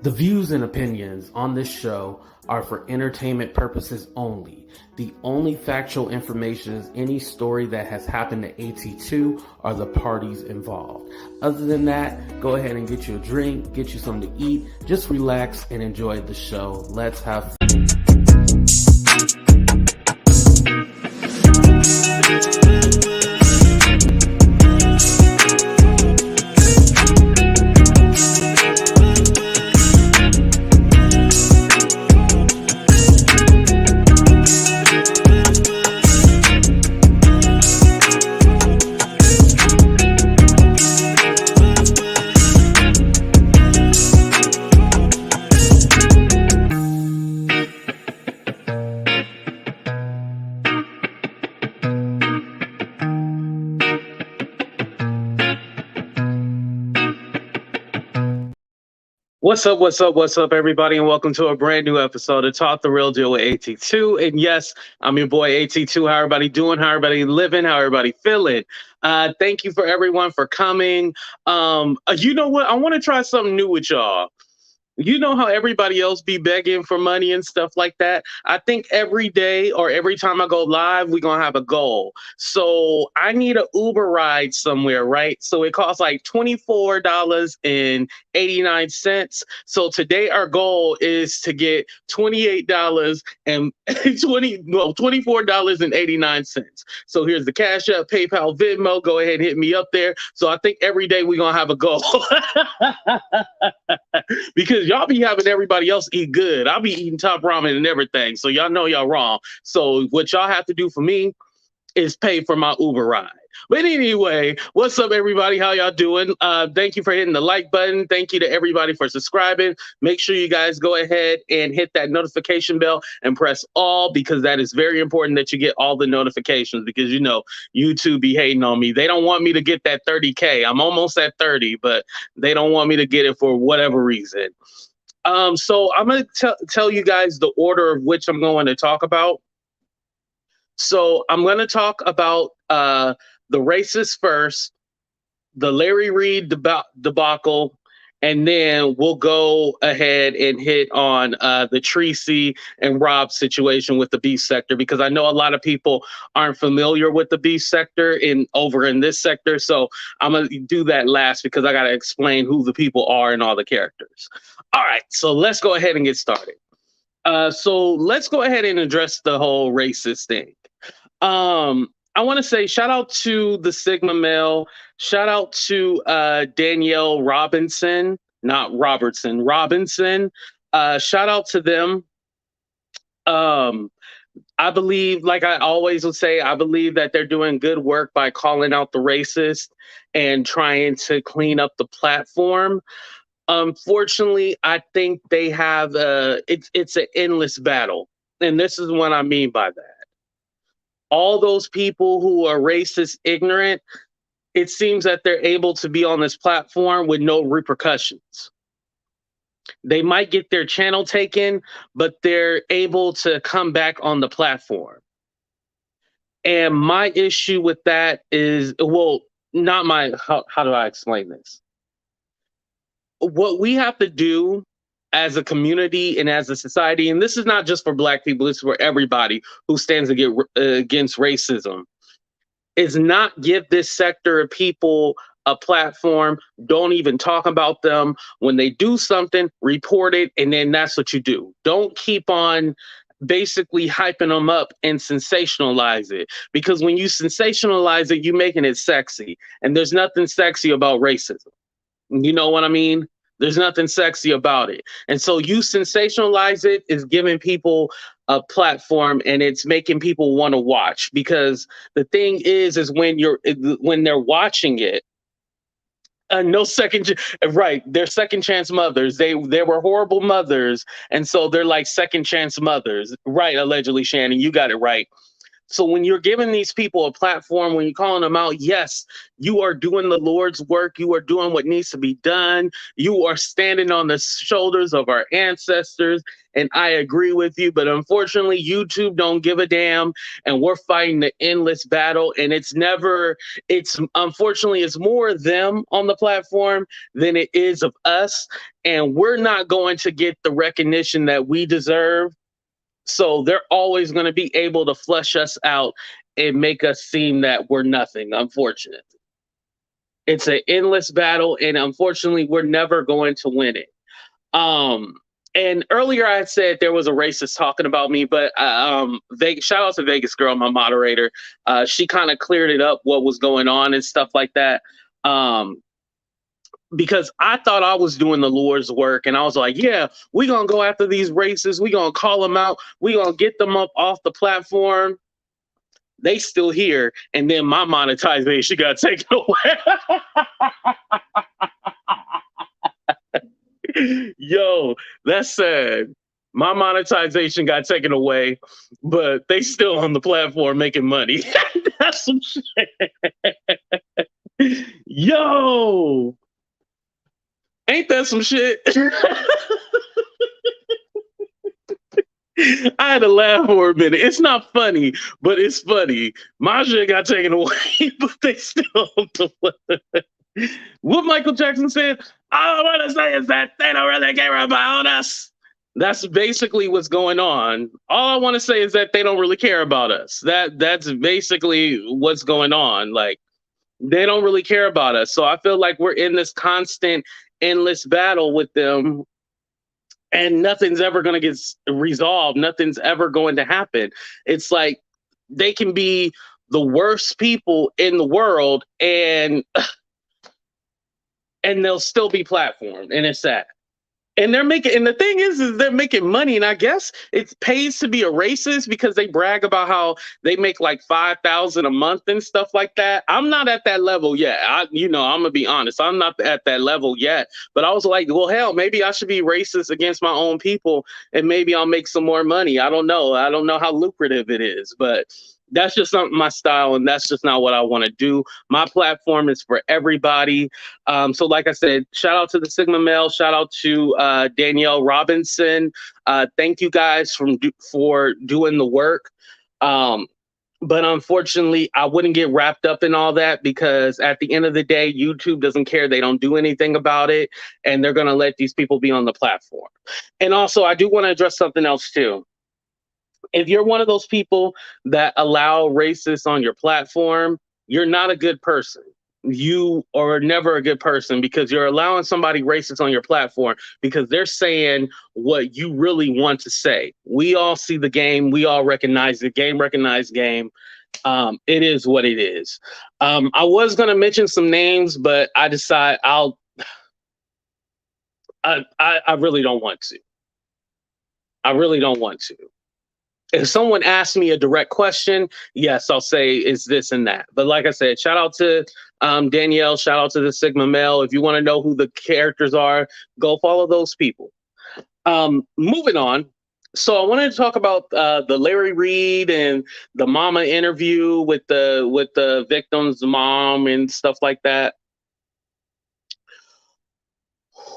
The views and opinions on this show are for entertainment purposes only. The only factual information is any story that has happened to AT2 or the parties involved. Other than that, go ahead and get you a drink, get you something to eat, just relax and enjoy the show. Let's have fun. What's up, everybody, and welcome to a brand new episode of Talk the Real Deal with AT2. And yes, I'm your boy AT2. How everybody doing? How everybody living? How everybody feeling? Thank you for everyone for coming. You know what? I want to try something new with y'all. You know how everybody else be begging for money and stuff like that? I think every day or every time I go live, we're going to have a goal. So I need an Uber ride somewhere, right? So it costs like $24.89. So today our goal is to get $24.89. So here's the Cash App, PayPal, Venmo. Go ahead and hit me up there. So I think every day we're going to have a goal. Because y'all be having everybody else eat good. I'll be eating top ramen and everything. So y'all know y'all wrong. So what y'all have to do for me is pay for my Uber ride. But anyway, what's up, everybody? How y'all doing? Thank you for hitting the like button. Thank you to everybody for subscribing. Make sure you guys go ahead and hit that notification bell and press all, because that is very important that you get all the notifications, because, you know, YouTube be hating on me. They don't want me to get that 30K. I'm almost at 30, but they don't want me to get it for whatever reason. So I'm going to tell you guys the order of which I'm going to talk about. So I'm going to talk about the racist first, the Larry Reid debacle, and then we'll go ahead and hit on the Treecey and Rob situation with the beef sector, because I know a lot of people aren't familiar with the beef sector over in this sector. So I'm going to do that last, because I got to explain who the people are and all the characters. All right, so let's go ahead and get started. So let's go ahead and address the whole racist thing. I want to say shout out to the Sigma male. Shout out to Danielle Robinson, not Robertson, Robinson. Shout out to them. I believe, like I always would say, I believe that they're doing good work by calling out the racist and trying to clean up the platform. Unfortunately, I think they have it's an endless battle. And this is what I mean by that. All those people who are racist, ignorant, it seems that they're able to be on this platform with no repercussions. They might get their channel taken, but they're able to come back on the platform. And my issue with that is, well, not my, how do I explain this? What we have to do as a community and as a society, and this is not just for Black people, this is for everybody who stands against racism, is not give this sector of people a platform. Don't even talk about them. When they do something, report it, and then that's what you do. Don't keep on basically hyping them up and sensationalize it, because when you sensationalize it, you're making it sexy, and there's nothing sexy about racism. You know what I mean? There's nothing sexy about it. And so you sensationalize it is giving people a platform, and it's making people want to watch, because the thing is when they're watching it, no second, right? They're second chance mothers. They were horrible mothers. And so they're like second chance mothers, right? Allegedly, Shannon, you got it right. So when you're giving these people a platform, when you're calling them out, yes, you are doing the Lord's work. You are doing what needs to be done. You are standing on the shoulders of our ancestors. And I agree with you. But unfortunately, YouTube don't give a damn. And we're fighting the endless battle. And it's unfortunately, it's more them on the platform than it is of us. And we're not going to get the recognition that we deserve. So they're always going to be able to flush us out and make us seem that we're nothing, unfortunately. It's an endless battle, and unfortunately, we're never going to win it. Um, and earlier I had said there was a racist talking about me, but Vegas, shout out to Vegas Girl, my moderator. She kind of cleared it up what was going on and stuff like that. Um, because I thought I was doing the Lord's work, and I was like, yeah, we're going to go after these racists. We're going to call them out. We're going to get them up off the platform. They still here. And then my monetization got taken away. Yo, that's sad. My monetization got taken away, but they still on the platform making money. That's some shit. Yo, ain't that some shit? I had to laugh for a minute. It's not funny, but it's funny. My shit got taken away, but they still on the what Michael Jackson said, all I want to say is that they don't really care about us. That's basically what's going on. All I want to say is that they don't really care about us. That's basically what's going on. Like, they don't really care about us. So I feel like we're in this constant, endless battle with them, and nothing's ever going to get resolved. Nothing's ever going to happen. It's like they can be the worst people in the world, and they'll still be platformed, and it's sad. And they're making, and the thing is they're making money, and I guess it pays to be a racist because they brag about how they make like 5,000 a month and stuff like that. I'm not at that level yet. I'm gonna be honest, I'm not at that level yet. But I was like, well, hell, maybe I should be racist against my own people, and maybe I'll make some more money. I don't know how lucrative it is, but that's just not my style, and that's just not what I want to do. My platform is for everybody. So like I said, shout out to the Sigma Male, shout out to Danielle Robinson. Thank you guys for doing the work. But unfortunately, I wouldn't get wrapped up in all that, because at the end of the day, YouTube doesn't care. They don't do anything about it, and they're going to let these people be on the platform. And also, I do want to address something else too. If you're one of those people that allow racists on your platform, you're not a good person. You are never a good person, because you're allowing somebody racist on your platform because they're saying what you really want to say. We all see the game. We all recognize the game, recognized game. It is what it is. I was going to mention some names, but I decide I really don't want to. I really don't want to. If someone asks me a direct question, yes, I'll say is this and that. But like I said, shout out to Danielle, shout out to the Sigma Male. If you want to know who the characters are, go follow those people. Moving on. So I wanted to talk about the Larry Reid and the mama interview with the victim's mom and stuff like that.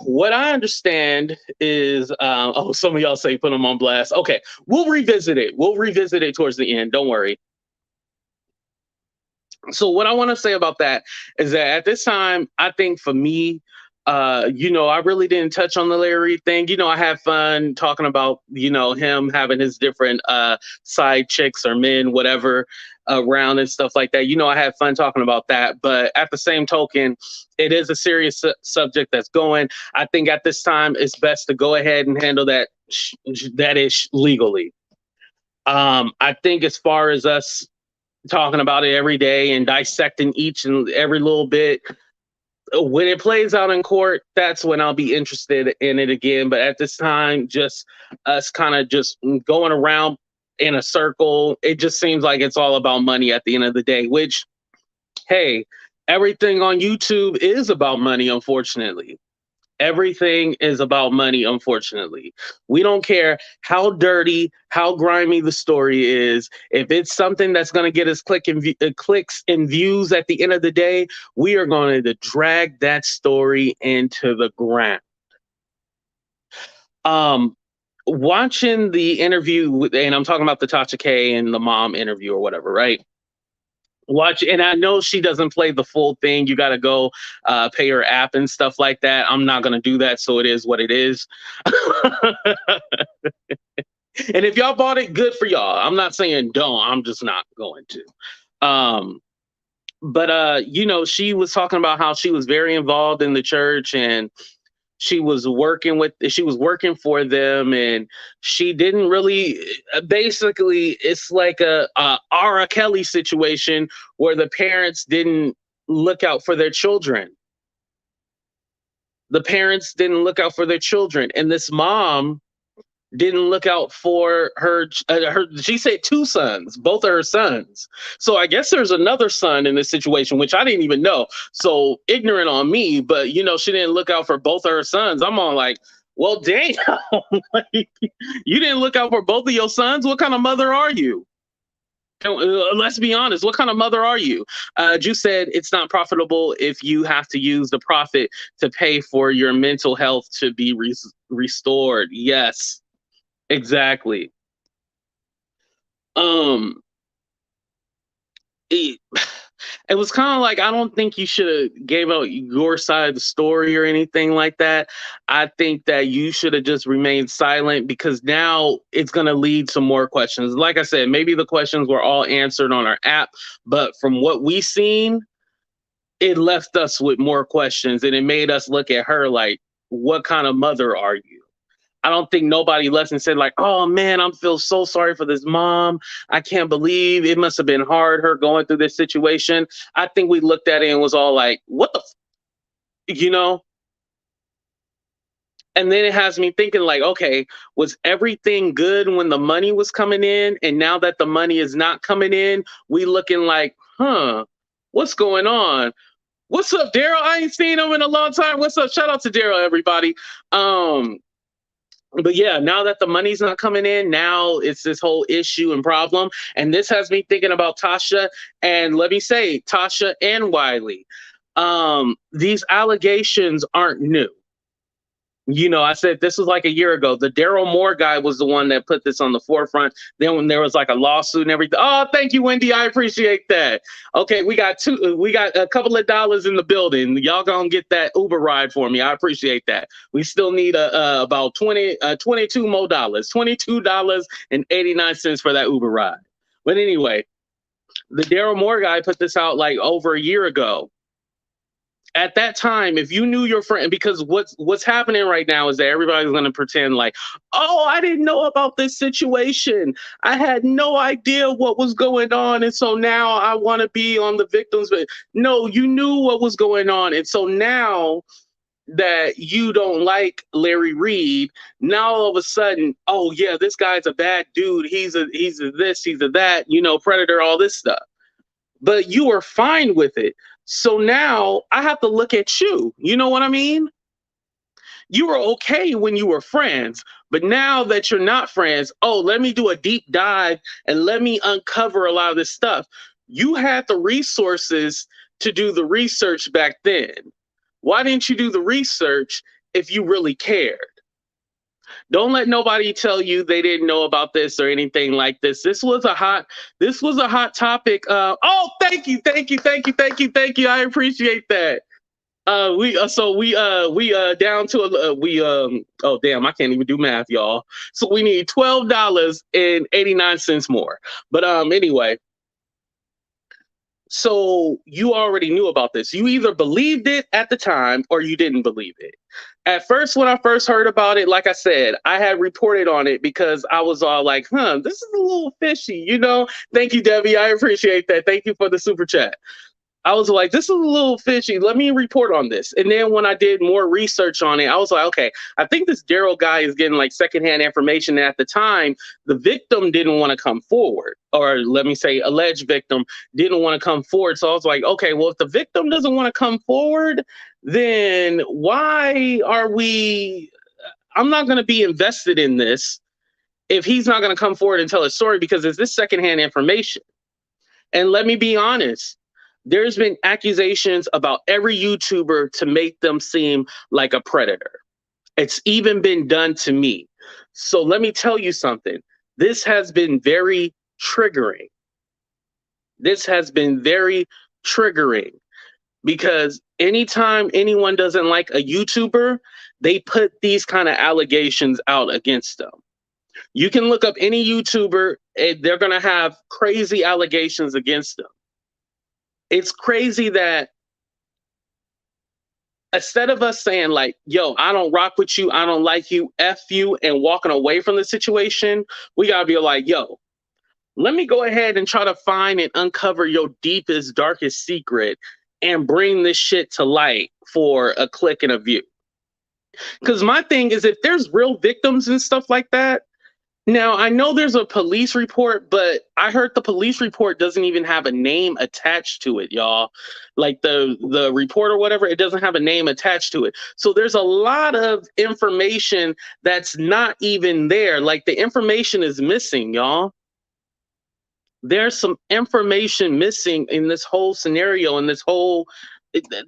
What I understand is, some of y'all say put them on blast. Okay, we'll revisit it. We'll revisit it towards the end. Don't worry. So what I want to say about that is that at this time, I think for me, I really didn't touch on the Larry thing. I had fun talking about, him having his different side chicks or men, whatever, around and stuff like that. I had fun talking about that. But at the same token, it is a serious subject that's going. I think at this time, it's best to go ahead and handle that ish legally. I think as far as us talking about it every day and dissecting each and every little bit, when it plays out in court, that's when I'll be interested in it again. But at this time, just us kind of just going around in a circle, it just seems like it's all about money at the end of the day, which, hey, everything on YouTube is about money, unfortunately. Everything is about money, unfortunately. We don't care how dirty, how grimy the story is. If it's something that's going to get us clicks and views at the end of the day, we are going to drag that story into the ground. Um, Watching the interview and I'm talking about the Tasha K and the mom interview or whatever, right? Watch, and I know she doesn't play the full thing. You got to go pay her app and stuff like that. I'm not gonna do that, so it is what it is. And if y'all bought it, good for y'all. I'm not saying don't. I'm just not going to. But she was talking about how she was very involved in the church, and she was working for them, and she didn't really, basically it's like a R. Kelly situation where the parents didn't look out for their children. The parents didn't look out for their children, and this mom didn't look out for her. She said two sons, both of her sons. So I guess there's another son in this situation, which I didn't even know. So ignorant on me, but she didn't look out for both of her sons. I'm on like, well, damn. Like, you didn't look out for both of your sons. What kind of mother are you? Let's be honest. What kind of mother are you? You said it's not profitable if you have to use the profit to pay for your mental health to be restored. Yes. Exactly. Um, it, it was kind of like, I don't think you should have gave out your side of the story or anything like that. I think that you should have just remained silent, because now it's going to lead to more questions. Like I said, maybe the questions were all answered on our app, but from what we seen, it left us with more questions, and it made us look at her like, what kind of mother are you? I don't think nobody left and said like, "Oh man, I feel so sorry for this mom. I can't believe it must have been hard her going through this situation." I think we looked at it and was all like, "What the, you know?" And then it has me thinking like, okay, was everything good when the money was coming in, and now that the money is not coming in, we looking like, huh, what's going on? What's up, Daryl? I ain't seen him in a long time. What's up? Shout out to Daryl, everybody. But yeah, now that the money's not coming in, now it's this whole issue and problem. And this has me thinking about Tasha, and let me say, Tasha and Wiley. These allegations aren't new. I said this was like a year ago. The Daryl Moore guy was the one that put this on the forefront. Then when there was like a lawsuit and everything. Oh, thank you, Wendy. I appreciate that. Okay, we got a couple of dollars in the building. Y'all gonna get that Uber ride for me. I appreciate that. We still need about 22 more dollars. $22.89 for that Uber ride. But anyway, the Daryl Moore guy put this out like over a year ago. At that time, if you knew your friend, because what's happening right now is that everybody's going to pretend like, oh, I didn't know about this situation. I had no idea what was going on, and so now I want to be on the victims. But no, you knew what was going on, and so now that you don't like Larry Reid, now all of a sudden, oh yeah, this guy's a bad dude. He's a this, he's a that, predator, all this stuff. But you were fine with it. So now I have to look at you. You know what I mean? You were okay when you were friends, but now that you're not friends, oh, let me do a deep dive and let me uncover a lot of this stuff. You had the resources to do the research back then. Why didn't you do the research if you really cared? Don't let nobody tell you they didn't know about this or anything like this. This was a hot topic. Oh, thank you. I appreciate that. We down to oh damn, I can't even do math, y'all. So we need $12.89 more. But anyway. So you already knew about this. You either believed it at the time or you didn't believe it. At first, when I first heard about it, like I said, I had reported on it because I was all like, this is a little fishy, Thank you, Debbie. I appreciate that. Thank you for the super chat. I was like, this is a little fishy. Let me report on this. And then when I did more research on it, I was like, okay, I think this Daryl guy is getting like secondhand information. And at the time, the victim didn't want to come forward, or let me say, alleged victim didn't want to come forward. So I was like, okay, well, if the victim doesn't want to come forward, then why are we? I'm not going to be invested in this if he's not going to come forward and tell his story, because it's this secondhand information. And let me be honest, there's been accusations about every YouTuber to make them seem like a predator. It's even been done to me. So let me tell you something. This has been very triggering. This has been very triggering because anytime anyone doesn't like a YouTuber, they put these kind of allegations out against them. You can look up any YouTuber, and they're going to have crazy allegations against them. It's crazy that instead of us saying like, yo, I don't rock with you, I don't like you, F you, and walking away from the situation, we got to be like, yo, let me go ahead and try to find and uncover your deepest, darkest secret and bring this shit to light for a click and a view. Because my thing is, if there's real victims and stuff like that, now, I know there's a police report, but I heard the police report doesn't even have a name attached to it, y'all. Like the report or whatever, it doesn't have a name attached to it. So there's a lot of information that's not even there. Like the information is missing, y'all. There's some information missing in this whole scenario, in this whole.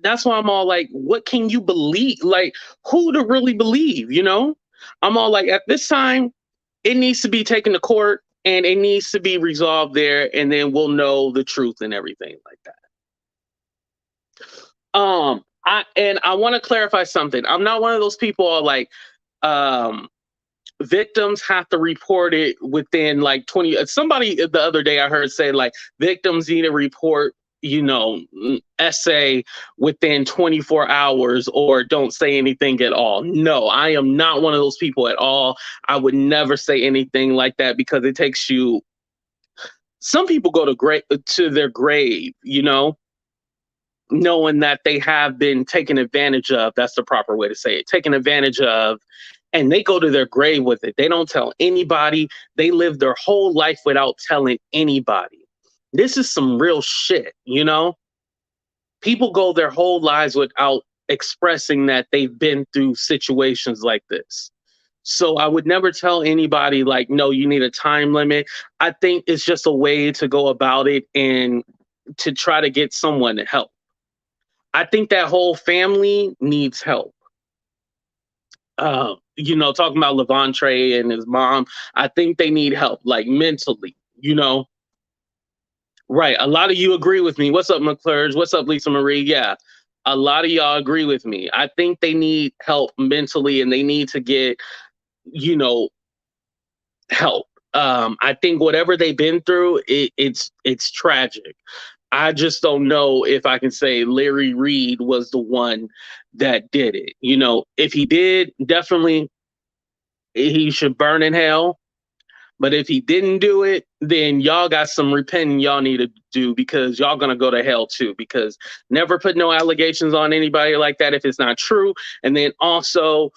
That's why I'm all like, what can you believe? Like, who to really believe, you know? I'm all like, at this time, it needs to be taken to court and it needs to be resolved there, and then we'll know the truth and everything like that. I want to clarify something. I'm not one of those people all like victims have to report it within like 20. Somebody the other day I heard say like victims need to report, you know, essay within 24 hours or don't say anything at all. No, I am not one of those people at all. I would never say anything like that because it takes you. Some people go to their grave, you know, knowing that they have been taken advantage of. That's the proper way to say it. Taken advantage of. And they go to their grave with it. They don't tell anybody. They live their whole life without telling anybody. This is some real shit, you know? People go their whole lives without expressing that they've been through situations like this. So I would never tell anybody like, no, you need a time limit. I think it's just a way to go about it and to try to get someone to help. I think that whole family needs help. You know, talking about Levontre and his mom, I think they need help, like mentally, you know. Right. A lot of you agree with me. What's up, McClurge? What's up, Lisa Marie? Yeah. A lot of y'all agree with me. I think they need help mentally and they need to get, you know, help. I think whatever they've been through, it's tragic. I just don't know if I can say Larry Reid was the one that did it. You know, if he did, definitely he should burn in hell. But if he didn't do it, then y'all got some repenting y'all need to do because y'all gonna go to hell too. Because never put no allegations on anybody like that if it's not true. And then also,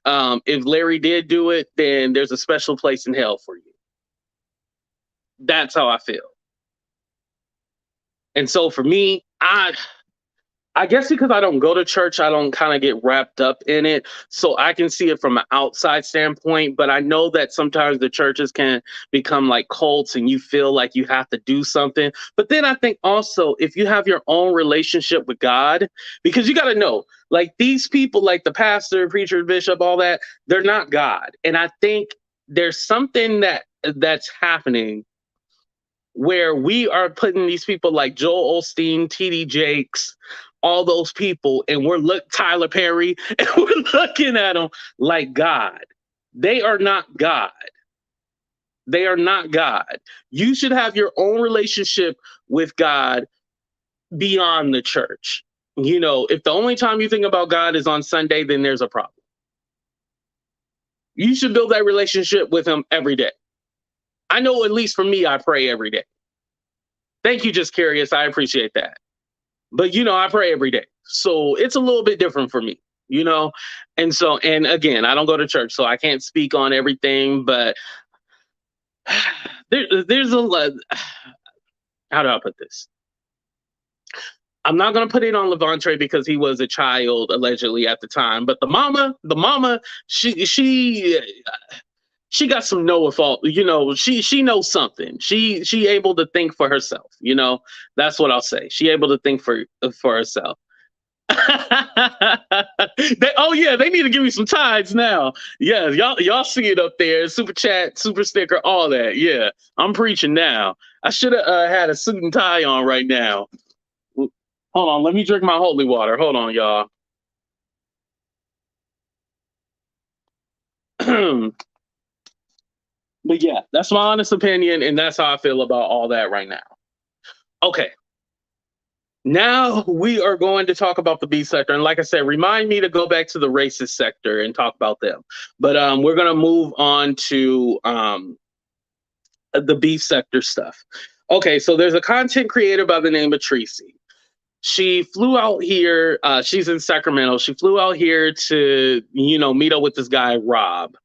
if Larry did do it, then there's a special place in hell for you. That's how I feel. And so for me, I guess because I don't go to church, I don't kind of get wrapped up in it. So I can see it from an outside standpoint, but I know that sometimes the churches can become like cults and you feel like you have to do something. But then I think also if you have your own relationship with God, because you got to know, like these people, like the pastor, preacher, bishop, all that, they're not God. And I think there's something that's happening where we are putting these people like Joel Osteen, TD Jakes, all those people, and Tyler Perry, and we're looking at them like God. They are not God. They are not God. You should have your own relationship with God beyond the church. You know, if the only time you think about God is on Sunday, then there's a problem. You should build that relationship with him every day. I know, at least for me, I pray every day. Thank you, Just Curious. I appreciate that. But I pray every day. So it's a little bit different for me, you know? And so, and again, I don't go to church, so I can't speak on everything, but there's a lot. How do I put this? I'm not gonna put it on Levante because he was a child allegedly at the time. But the mama, she got some know fault. She knows something. She able to think for herself. That's what I'll say. She able to think for herself. Oh yeah, they need to give me some tides now. Yeah, y'all see it up there. Super chat, super sticker, all that. Yeah, I'm preaching now. I should have had a suit and tie on right now. Hold on, let me drink my holy water. Hold on, y'all. But yeah, that's my honest opinion, and that's how I feel about all that right now. Okay. Now we are going to talk about the B sector. And like I said, remind me to go back to the racist sector and talk about them. But we're going to move on to the B sector stuff. Okay, so there's a content creator by the name of Treecey. She flew out here. She's in Sacramento. She flew out here to, meet up with this guy, Rob.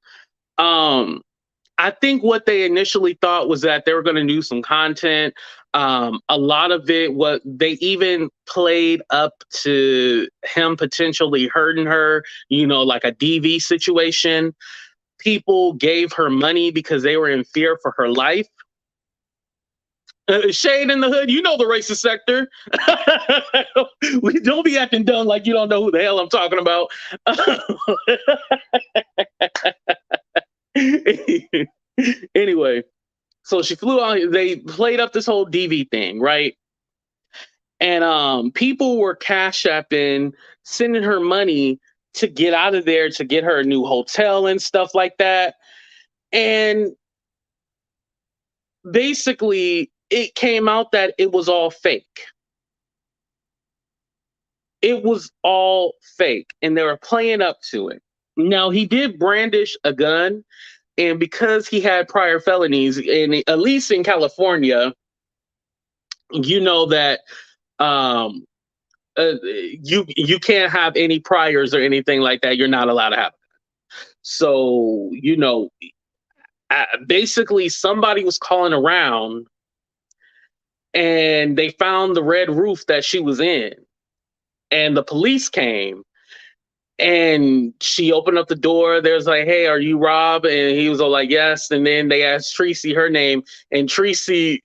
I think what they initially thought was that they were going to do some content. A lot of it, what they even played up to him potentially hurting her, like a DV situation. People gave her money because they were in fear for her life. Shade in the hood, the racist sector. We don't be acting dumb like you don't know who the hell I'm talking about. Anyway, so she flew out. They played up this whole DV thing, right? And people were cash apping, sending her money to get out of there, to get her a new hotel and stuff like that. And basically, it came out that it was all fake. It was all fake, and they were playing up to it. Now, he did brandish a gun, and because he had prior felonies, and at least in California, you know that um, you can't have any priors or anything like that. You're not allowed to have it. So basically, somebody was calling around, and they found the red roof that she was in, and the police came. And she opened up the door. There's like, "Hey, are you Rob?" And he was all like, "Yes." And then they asked Treecey her name, and Treecey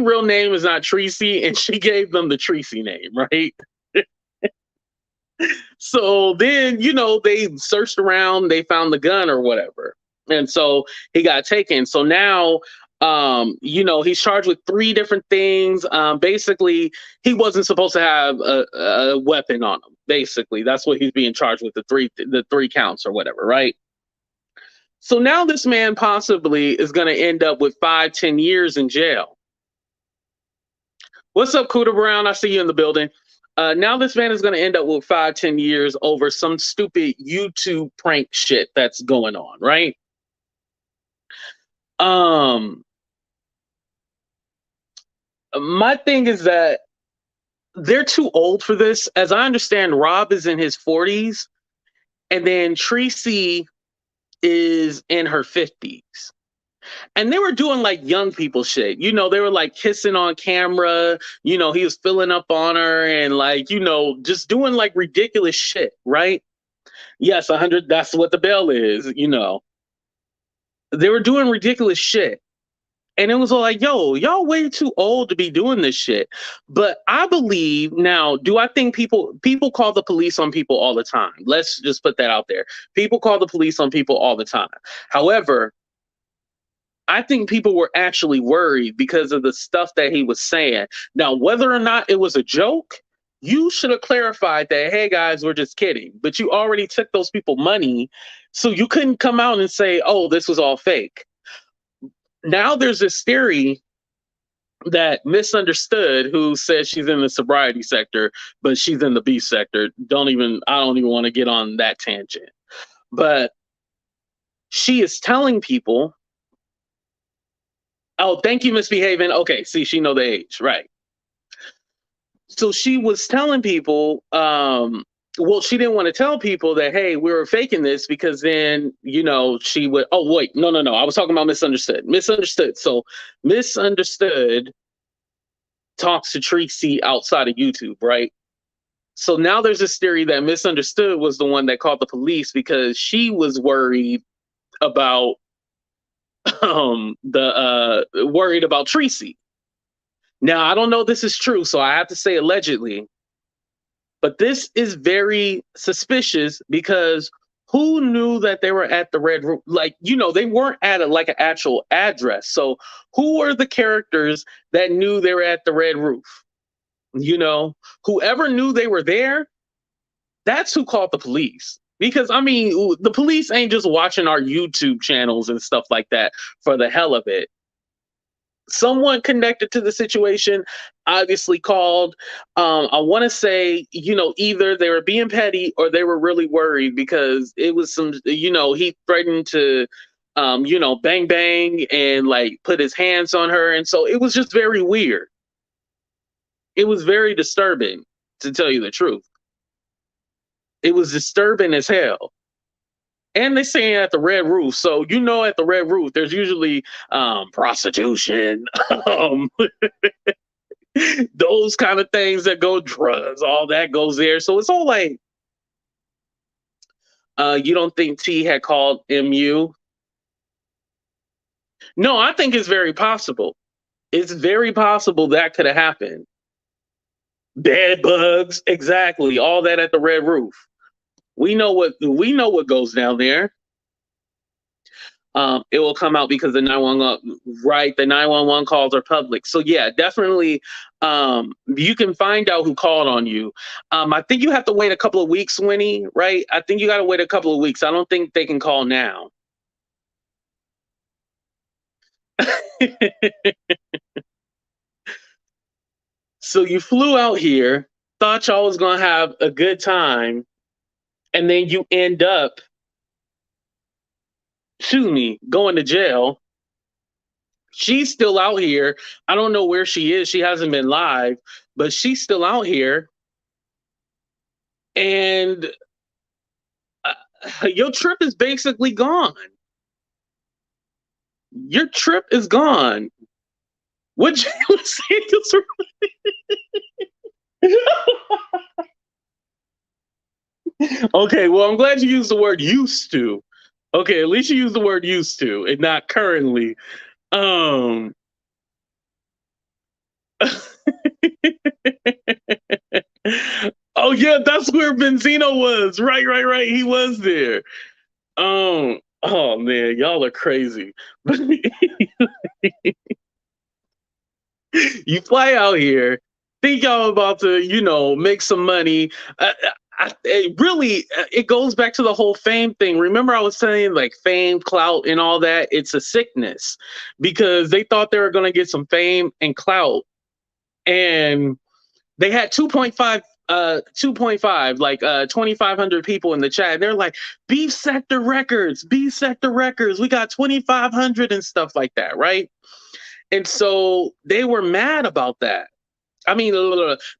real name is not Treecey, and she gave them the Treecey name, right? So then, they searched around, they found the gun or whatever. And so he got taken. So now, he's charged with three different things. Basically, he wasn't supposed to have a weapon on him. Basically, that's what he's being charged with, the three counts or whatever, right? So now this man possibly is going to end up with 5-10 years in jail. What's up, Cooter Brown? I see you in the building. Now this man is going to end up with 5-10 years over some stupid YouTube prank shit that's going on, right? My thing is that they're too old for this. As I understand, Rob is in his 40s, and then Treecey is in her 50s. And they were doing like young people shit. They were like kissing on camera. He was filling up on her and like, just doing like ridiculous shit, right? Yes, 100, that's what the bell is. They were doing ridiculous shit. And it was all like, yo, y'all way too old to be doing this shit. But I believe now, do I think people call the police on people all the time? Let's just put that out there. People call the police on people all the time. However, I think people were actually worried because of the stuff that he was saying. Now, whether or not it was a joke, you should have clarified that, hey guys, we're just kidding. But you already took those people money, so you couldn't come out and say, oh, this was all fake. Now there's this theory that misunderstood who says she's in the sobriety sector, but she's in the B sector. I don't even want to get on that tangent. But she is telling people, oh, thank you, misbehaving. Okay, see, she know the age, right? So she was telling people, well, she didn't want to tell people that, hey, we were faking this, because then, she would, oh, wait, no, no, no. I was talking about Misunderstood. Misunderstood. So Misunderstood talks to Treecey outside of YouTube, right? So now there's this theory that Misunderstood was the one that called the police because she was worried about the worried about Treecey. Now I don't know if this is true, so I have to say allegedly, but this is very suspicious because who knew that they were at the Red Room? Like, they weren't at like an actual address. So who were the characters that knew they were at the Red Roof? Whoever knew they were there, that's who called the police. Because I mean, the police ain't just watching our YouTube channels and stuff like that for the hell of it. Someone connected to the situation obviously called. I want to say, either they were being petty or they were really worried because it was he threatened to, bang bang and like put his hands on her. And so it was just very weird. It was very disturbing, to tell you the truth. It was disturbing as hell. And they saying at the Red Roof. So, at the Red Roof, there's usually prostitution, those kind of things that go, drugs, all that goes there. So it's all like, you don't think T had called MU? No, I think it's very possible. It's very possible that could have happened. Bed bugs, exactly. All that at the Red Roof. We know what goes down there. It will come out because the 911, right? The 911 calls are public. So yeah, definitely, you can find out who called on you. I think you have to wait a couple of weeks, Winnie, right? I think you got to wait a couple of weeks. I don't think they can call now. So you flew out here, thought y'all was gonna have a good time, and then you end up, going to jail. She's still out here. I don't know where she is. She hasn't been live, but she's still out here. And your trip is basically gone. Your trip is gone. What you say? Okay, well, I'm glad you used the word used to. Okay, at least you used the word used to and not currently. Oh yeah, that's where Benzino was. Right, right, right. He was there. Oh man, y'all are crazy. You fly out here, think y'all about to, make some money. It goes back to the whole fame thing. Remember, I was saying like fame, clout, and all that. It's a sickness because they thought they were going to get some fame and clout, and they had 2.5 like 2,500 people in the chat. They're like, beef sector records, we got 2,500 and stuff like that, right? And so they were mad about that. I mean,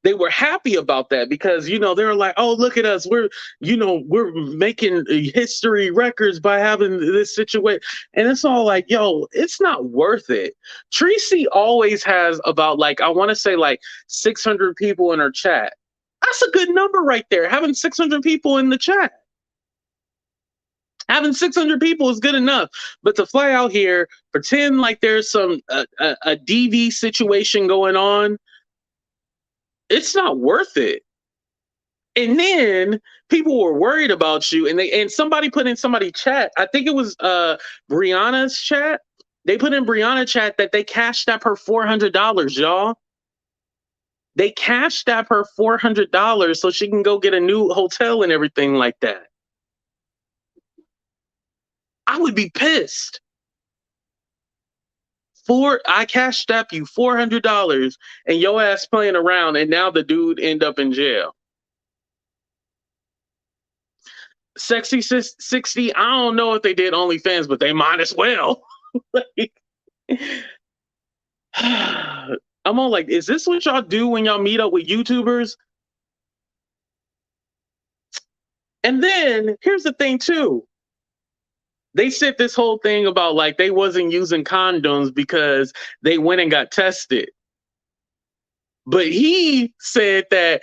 they were happy about that because, they were like, oh, look at us. We're making history records by having this situation. And it's all like, yo, it's not worth it. Treecey always has about like, I want to say like 600 people in her chat. That's a good number right there. Having 600 people in the chat. Having 600 people is good enough, but to fly out here, pretend like there's some a DV situation going on, it's not worth it. And then people were worried about you, and somebody put in somebody's chat. I think it was Brianna's chat. They put in Brianna chat that they cashed up her $400, y'all. They cashed up her $400 so she can go get a new hotel and everything like that. I would be pissed. I cashed up you $400 and your ass playing around, and now the dude end up in jail. Sexy 60, I don't know if they did OnlyFans, but they might as well. Like, I'm all like, is this what y'all do when y'all meet up with YouTubers? And then here's the thing too. They said this whole thing about like they wasn't using condoms because they went and got tested. But he said that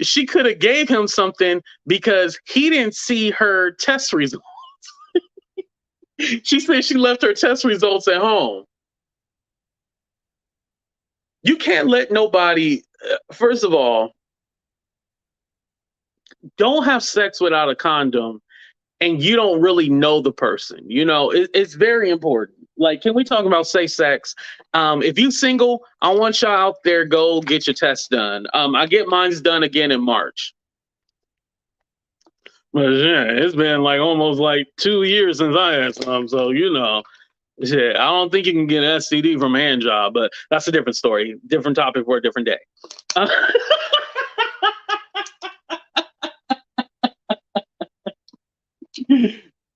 she could have gave him something because he didn't see her test results. She said she left her test results at home. You can't let nobody, first of all, don't have sex without a condom and you don't really know the person. It's very important. Like, can we talk about safe sex? If you single, I want y'all out there, go get your test done. I get mine's done again in March. But yeah, it's been like almost like 2 years since I had some. So, yeah, I don't think you can get an STD from a hand job, but that's a different story. Different topic for a different day.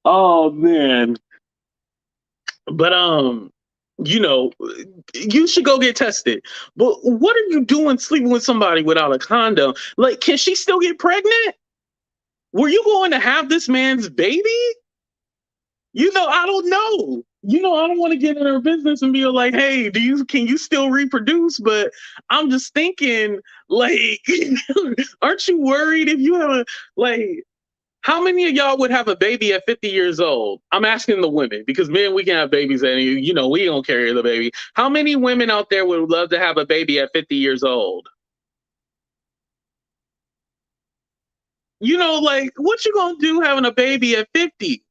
Oh man. But you should go get tested. But what are you doing sleeping with somebody without a condom? Like, can she still get pregnant? Were you going to have this man's baby? I don't know. I don't want to get in her business and be like, hey, can you still reproduce? But I'm just thinking, like, aren't you worried if you have like, how many of y'all would have a baby at 50 years old? I'm asking the women because men, we can have babies and we don't carry the baby. How many women out there would love to have a baby at 50 years old? Like, what you gonna do having a baby at 50?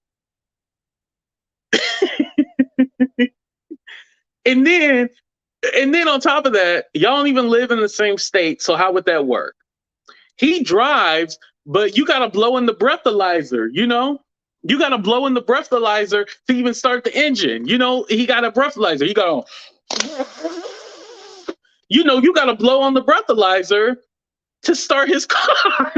and then on top of that, y'all don't even live in the same state. So how would that work? He drives, but you gotta blow in the breathalyzer, You gotta blow in the breathalyzer to even start the engine. He got a breathalyzer. You gotta blow on the breathalyzer to start his car.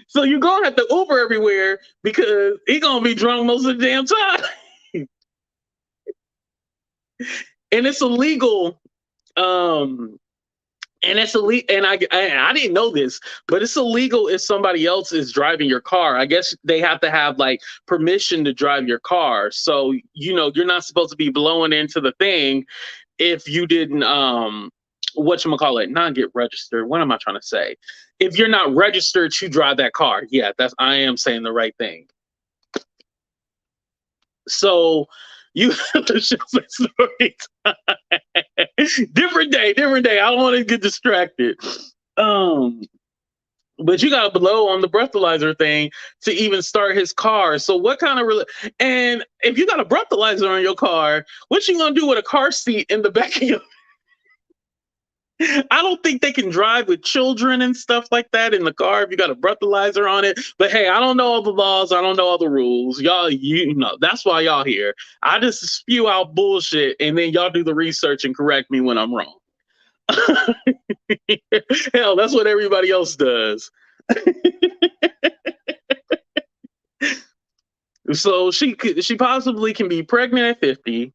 So you're gonna have to Uber everywhere because he gonna be drunk most of the damn time. And it's illegal. And it's illegal, and I didn't know this, but it's illegal if somebody else is driving your car. I guess they have to have like permission to drive your car. So you're not supposed to be blowing into the thing if you didn't whatchamacallit, not get registered. What am I trying to say? If you're not registered to drive that car. Yeah, I am saying the right thing. So you have to show the story time. different day. I don't want to get distracted. But you got to blow on the breathalyzer thing to even start his car. So what kind of and if you got a breathalyzer on your car, what you gonna do with a car seat in the back of your? I don't think they can drive with children and stuff like that in the car if you got a breathalyzer on it. But hey, I don't know all the laws. I don't know all the rules. Y'all, that's why y'all here. I just spew out bullshit and then y'all do the research and correct me when I'm wrong. Hell, that's what everybody else does. So she possibly can be pregnant at 50.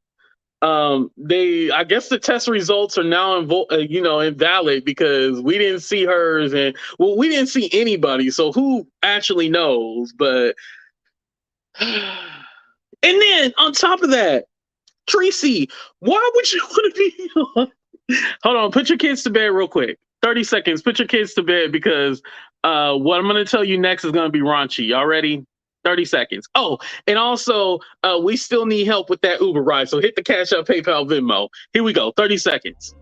I guess the test results are now invalid because we didn't see hers and we didn't see anybody, so who actually knows? But and then on top of that, Treecey, why would you want to be hold on, put your kids to bed real quick. 30 seconds, put your kids to bed because what I'm gonna tell you next is gonna be raunchy. Y'all ready? 30 seconds. Oh, and also, we still need help with that Uber ride. So hit the Cash App, PayPal, Venmo. Here we go. 30 seconds.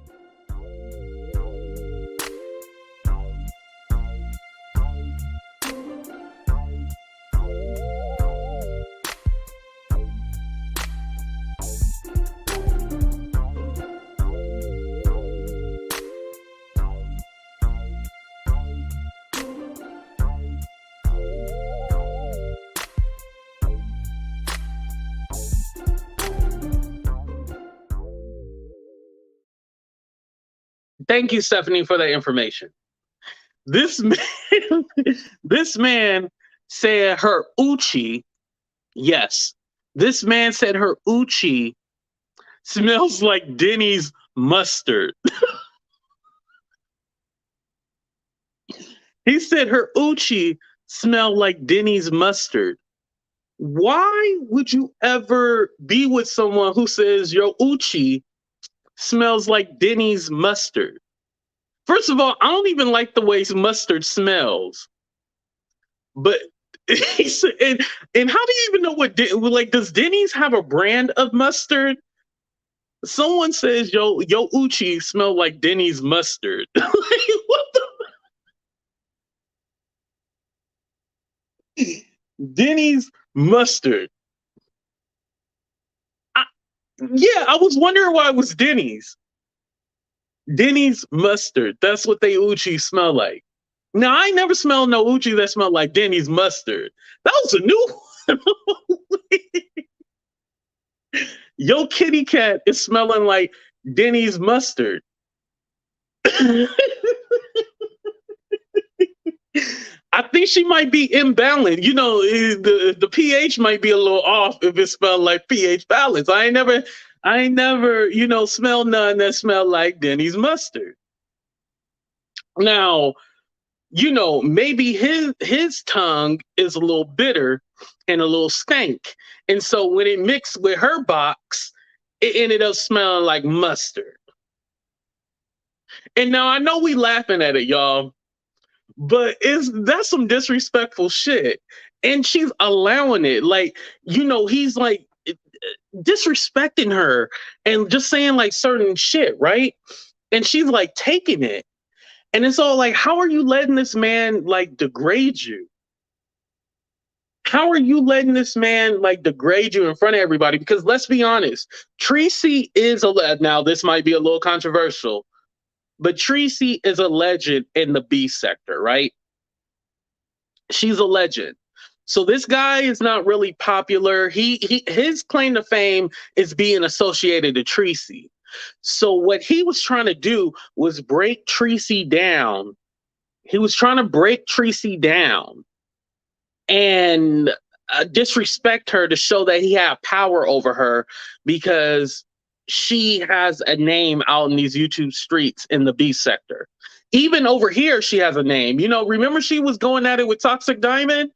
Thank you, Stephanie, for that information. This man, this man said her Uchi. Yes, this man said her Uchi smells like Denny's mustard. He said her Uchi smelled like Denny's mustard. Why would you ever be with someone who says your Uchi smells like Denny's mustard? First of all, I don't even like the way mustard smells. But he said, and how do you even know like? Does Denny's have a brand of mustard? Someone says yo Uchi smell like Denny's mustard. Like, what the Denny's mustard? I, yeah, I was wondering why it was Denny's. Denny's mustard. That's what they Uchi smell like. Now I ain't never smelled no Uchi that smelled like Denny's mustard. That was a new one. Yo kitty cat is smelling like Denny's mustard. I think she might be imbalanced. You know, the pH might be a little off if it smelled like pH balance. I ain't never, smelled none that smelled like Denny's mustard. Now, maybe his tongue is a little bitter and a little stank. And so when it mixed with her box, it ended up smelling like mustard. And now I know we laughing at it, y'all, but that's some disrespectful shit. And she's allowing it. Like, he's like disrespecting her and just saying like certain shit, right? And she's like taking it. And it's all like, how are you letting this man like degrade you? How are you letting this man like degrade you in front of everybody? Because let's be honest, Treecey is now this might be a little controversial, but Treecey is a legend in the B sector, right? She's a legend. So this guy is not really popular. His claim to fame is being associated to Treecey. So what he was trying to do was break Treecey down. He was trying to break Treecey down and disrespect her to show that he had power over her because she has a name out in these YouTube streets in the B sector. Even over here, she has a name. Remember she was going at it with Toxic Diamond?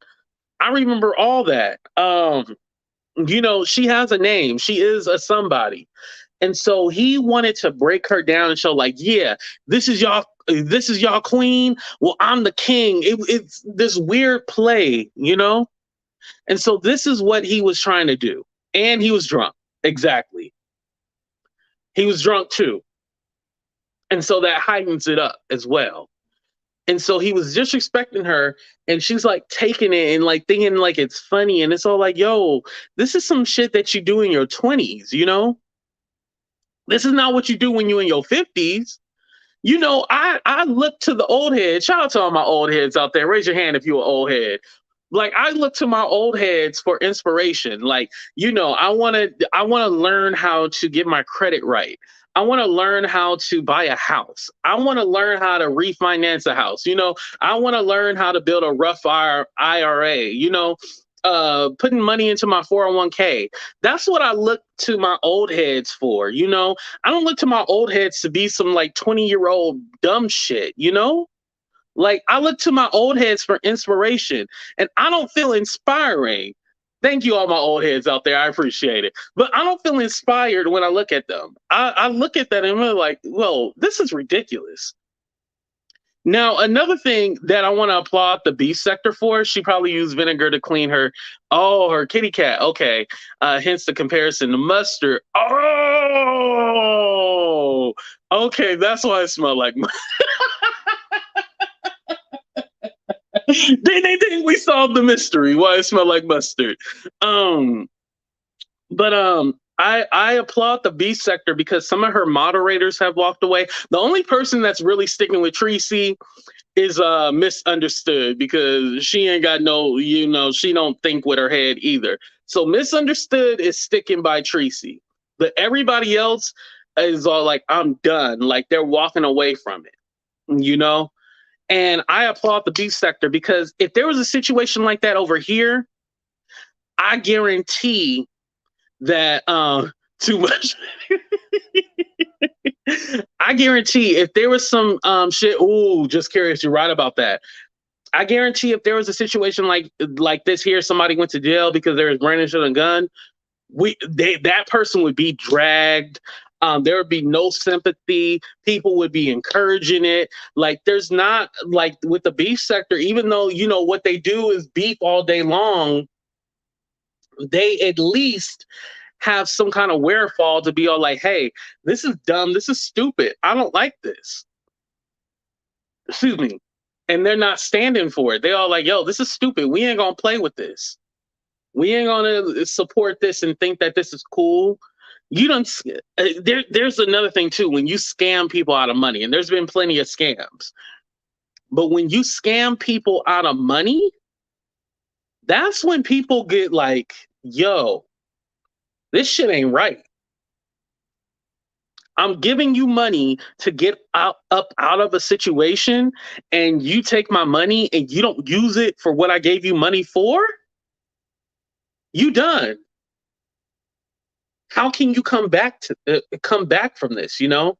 I remember all that. She has a name. She is a somebody. And so he wanted to break her down and show like, yeah, this is y'all queen. Well, I'm the king. It's this weird play, And so this is what he was trying to do. And he was drunk. Exactly. He was drunk too. And so that heightens it up as well. And so he was disrespecting her and she's like taking it and like thinking like it's funny. And it's all like, yo, this is some shit that you do in your 20s, This is not what you do when you're in your 50s. I look to the old heads. Shout out to all my old heads out there. Raise your hand if you're an old head. Like I look to my old heads for inspiration. Like, I want to learn how to get my credit right. I want to learn how to buy a house. I want to learn how to refinance a house. I want to learn how to build a rough IRA, putting money into my 401k. That's what I look to my old heads for. I don't look to my old heads to be some like 20-year-old dumb shit, Like I look to my old heads for inspiration and I don't feel inspiring. Thank you all my old heads out there. I appreciate it. But I don't feel inspired when I look at them. I look at that and I'm like, well, this is ridiculous. Now, another thing that I want to applaud the B sector for, she probably used vinegar to clean her kitty cat. Okay. Hence the comparison to mustard. Oh, okay. That's why it smelled like they think we solved the mystery why it smelled like mustard. I applaud the B sector because some of her moderators have walked away. The only person that's really sticking with Treecey is Misunderstood because she ain't got she don't think with her head either. So Misunderstood is sticking by Treecey, but everybody else is all like, I'm done. Like they're walking away from it, And I applaud the B sector because if there was a situation like that over here, I guarantee that Too much. I guarantee if there was some shit, ooh, just curious, you're right about that. I guarantee if there was a situation like this here, somebody went to jail because they was brandishing a gun, that person would be dragged. There would be no sympathy. People would be encouraging it. Like there's not like with the beef sector, even though you know what they do is beef all day long, they at least have some kind of wherewithal to be all like, hey, this is dumb, this is stupid, I don't like this. Excuse me. And they're not standing for it. They all like, yo, this is stupid. We ain't gonna play with this. We ain't gonna support this and think that this is cool. You don't. There's another thing too. When you scam people out of money, and there's been plenty of scams, but when you scam people out of money, that's when people get like, yo, this shit ain't right. I'm giving you money to get up out of a situation, and you take my money and you don't use it for what I gave you money for. You done. How can you come back from this? You know.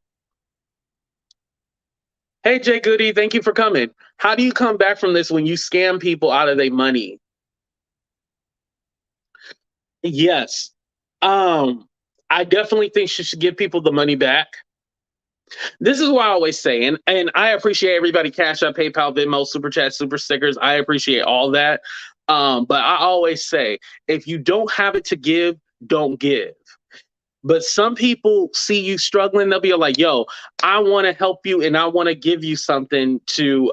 Hey Jay Goody, thank you for coming. How do you come back from this when you scam people out of their money? Yes. I definitely think she should give people the money back. This is what I always say, and I appreciate everybody Cash App, PayPal, Venmo, Super Chat, Super Stickers. I appreciate all that. But I always say, if you don't have it to give, don't give. But some people see you struggling, they'll be like, yo, I want to help you and I want to give you something to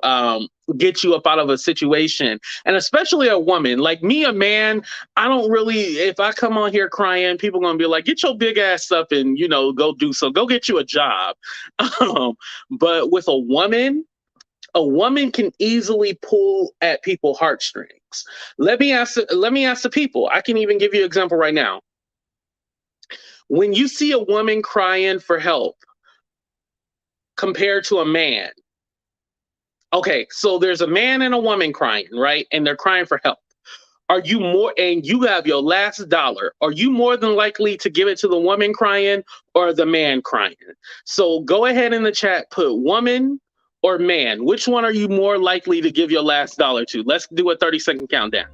get you up out of a situation. And especially a woman, like me, a man, I don't really, if I come on here crying, people going to be like, get your big ass up and, you know, go do so, go get you a job. But with a woman can easily pull at people's heartstrings. Let me ask the people. I can even give you an example right now. When you see a woman crying for help compared to a man, okay, so there's a man and a woman crying, right? And they're crying for help. Are you more, and you have your last dollar, are you more than likely to give it to the woman crying or the man crying? So go ahead in the chat, put woman or man. Which one are you more likely to give your last dollar to? Let's do a 30-second countdown.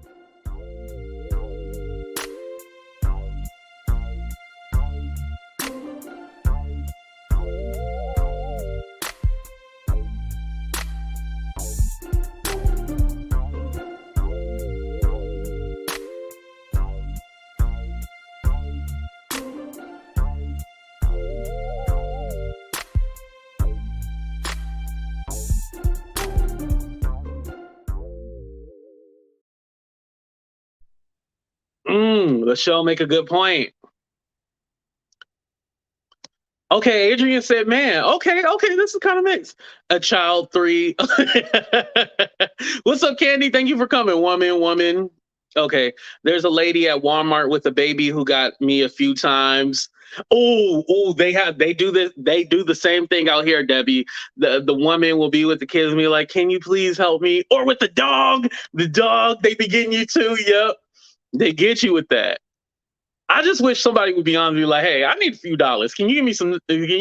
Michelle make a good point. Okay, Adrian said, man, okay, this is kind of mixed. A child 3. What's up, Candy? Thank you for coming. Woman. Okay, there's a lady at Walmart with a baby who got me a few times. They do the same thing out here, Debbie. The woman will be with the kids and be like, can you please help me? Or with the dog, they be getting you too. Yep. They get you with that. I just wish somebody would be on and be like, hey, I need a few dollars. Can you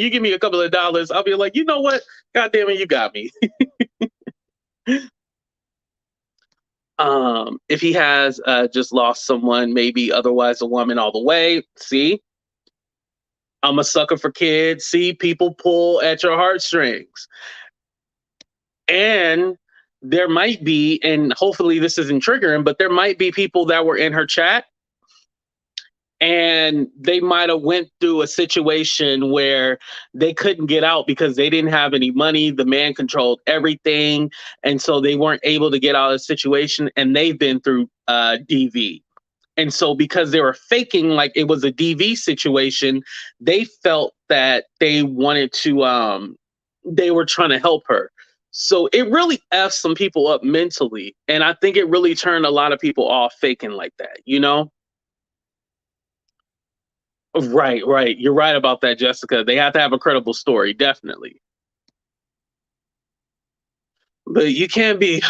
give me a couple of dollars? I'll be like, you know what? God damn it, you got me. If he has just lost someone, maybe otherwise a woman all the way. See? I'm a sucker for kids. See, people pull at your heartstrings. And there might be, and hopefully this isn't triggering, but there might be people that were in her chat and they might have went through a situation where they couldn't get out because they didn't have any money. The man controlled everything. And so they weren't able to get out of the situation, and they've been through DV. And so because they were faking like it was a DV situation, they felt that they wanted to, they were trying to help her. So it really F'd some people up mentally. And I think it really turned a lot of people off faking like that, you know? Right. You're right about that, Jessica. They have to have a credible story, definitely. But you can't be,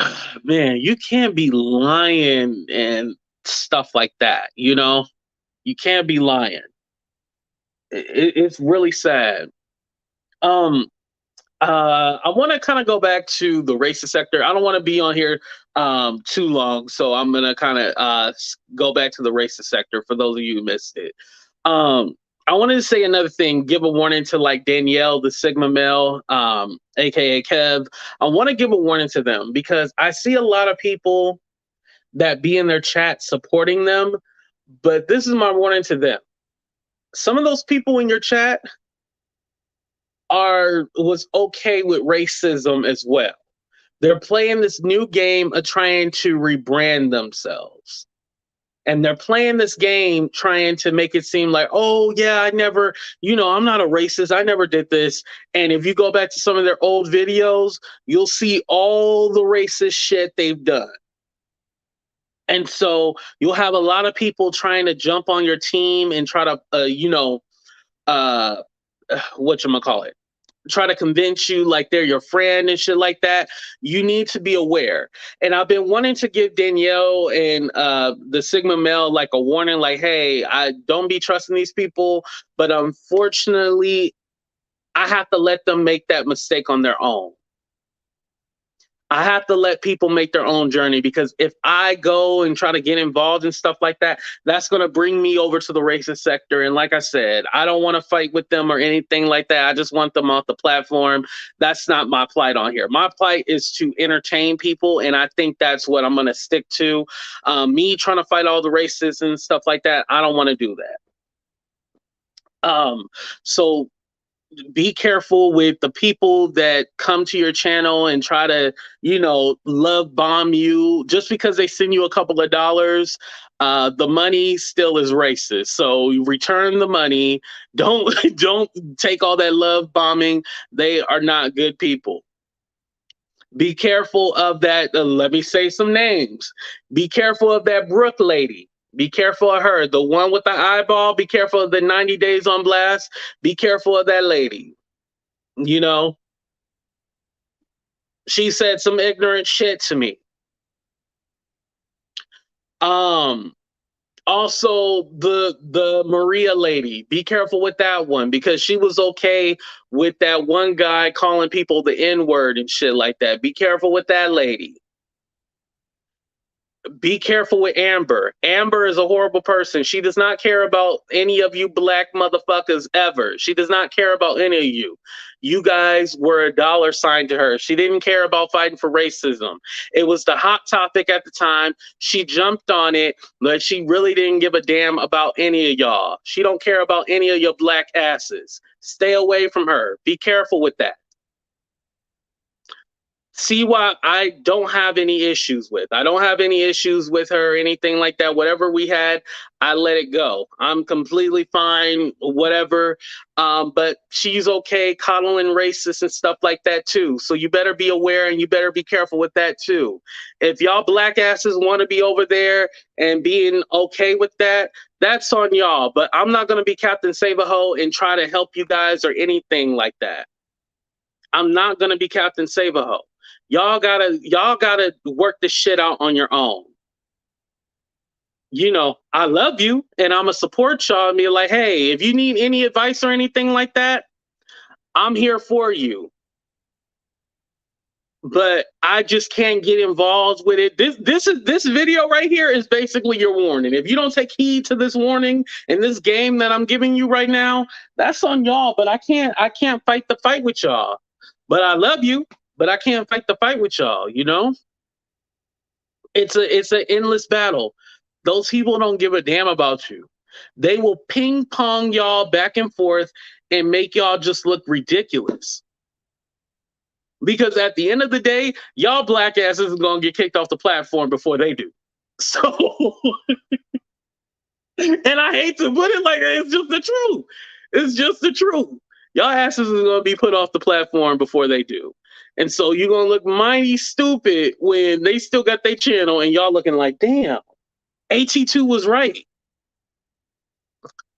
man, you can't be lying and stuff like that, you know? You can't be lying. It's really sad. Um, I want to kind of go back to the racist sector. I don't want to be on here too long, so I'm gonna kind of go back to the racist sector for those of you who missed it. Um, I wanted to say another thing. Give a warning to like Danielle, the Sigma male, aka Kev. I want to give a warning to them because I see a lot of people that be in their chat supporting them, but this is my warning to them. Some of those people in your chat was okay with racism as well. They're playing this new game of trying to rebrand themselves. And they're playing this game trying to make it seem like, oh, yeah, I never, I'm not a racist. I never did this. And if you go back to some of their old videos, you'll see all the racist shit they've done. And so you'll have a lot of people trying to jump on your team and try to, whatchamacallit, try to convince you like they're your friend and shit like that. You need to be aware. And I've been wanting to give Danielle and the Sigma male like a warning, like, hey, I don't be trusting these people. But unfortunately, I have to let them make that mistake on their own. I have to let people make their own journey, because if I go and try to get involved in stuff like that, that's going to bring me over to the racist sector. And like I said, I don't want to fight with them or anything like that. I just want them off the platform. That's not my plight on here. My plight is to entertain people. And I think that's what I'm going to stick to. Me trying to fight all the racists and stuff like that, I don't want to do that. So be careful with the people that come to your channel and try to, love bomb you just because they send you a couple of dollars. The money still is racist. So you return the money. Don't take all that love bombing. They are not good people. Be careful of that. Let me say some names. Be careful of that Brooke lady. Be careful of her. The one with the eyeball. Be careful of the 90 Days on Blast. Be careful of that lady. She said some ignorant shit to me. Also the Maria lady. Be careful with that one, because she was okay with that one guy calling people the N-word and shit like that. Be careful with that lady. Be careful with Amber. Amber is a horrible person. She does not care about any of you black motherfuckers ever. She does not care about any of you. You guys were a dollar sign to her. She didn't care about fighting for racism. It was the hot topic at the time. She jumped on it, but she really didn't give a damn about any of y'all. She don't care about any of your black asses. Stay away from her. Be careful with that. See why I don't have any issues with. I don't have any issues with her or anything like that. Whatever we had, I let it go. I'm completely fine, whatever. But she's okay coddling racists and stuff like that too. So you better be aware and you better be careful with that too. If y'all black asses want to be over there and being okay with that, that's on y'all. But I'm not going to be Captain Save-A-Ho and try to help you guys or anything like that. I'm not going to be Captain Save-A-Ho. Y'all gotta work this shit out on your own. I love you and I'm gonna support y'all and be like, hey, if you need any advice or anything like that, I'm here for you. But I just can't get involved with it. This video right here is basically your warning. If you don't take heed to this warning in this game that I'm giving you right now, that's on y'all. But I can't fight the fight with y'all. But I love you. But I can't fight the fight with y'all, It's an endless battle. Those people don't give a damn about you. They will ping pong y'all back and forth and make y'all just look ridiculous. Because at the end of the day, y'all black asses are gonna get kicked off the platform before they do. So and I hate to put it like that, it's just the truth. It's just the truth. Y'all asses are gonna be put off the platform before they do. And so you're going to look mighty stupid when they still got their channel and y'all looking like, damn, AT2 was right.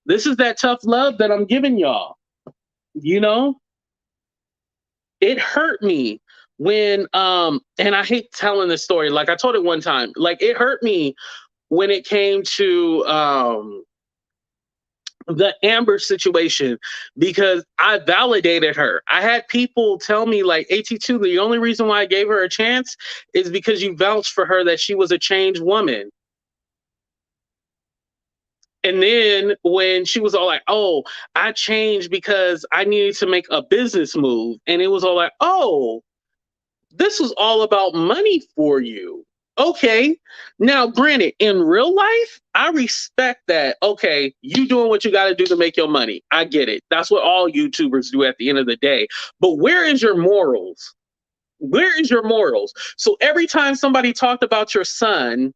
This is that tough love that I'm giving y'all. It hurt me when, and I hate telling this story. Like I told it one time, like it hurt me when it came to the Amber situation, because I validated her. I had people tell me like, AT2, the only reason why I gave her a chance is because you vouched for her that she was a changed woman. And then when she was all like, oh, I changed because I needed to make a business move. And it was all like, oh, this was all about money for you. Okay. Now, granted, in real life, I respect that. Okay, you doing what you got to do to make your money. I get it. That's what all YouTubers do at the end of the day. But where is your morals? Where is your morals? So every time somebody talked about your son,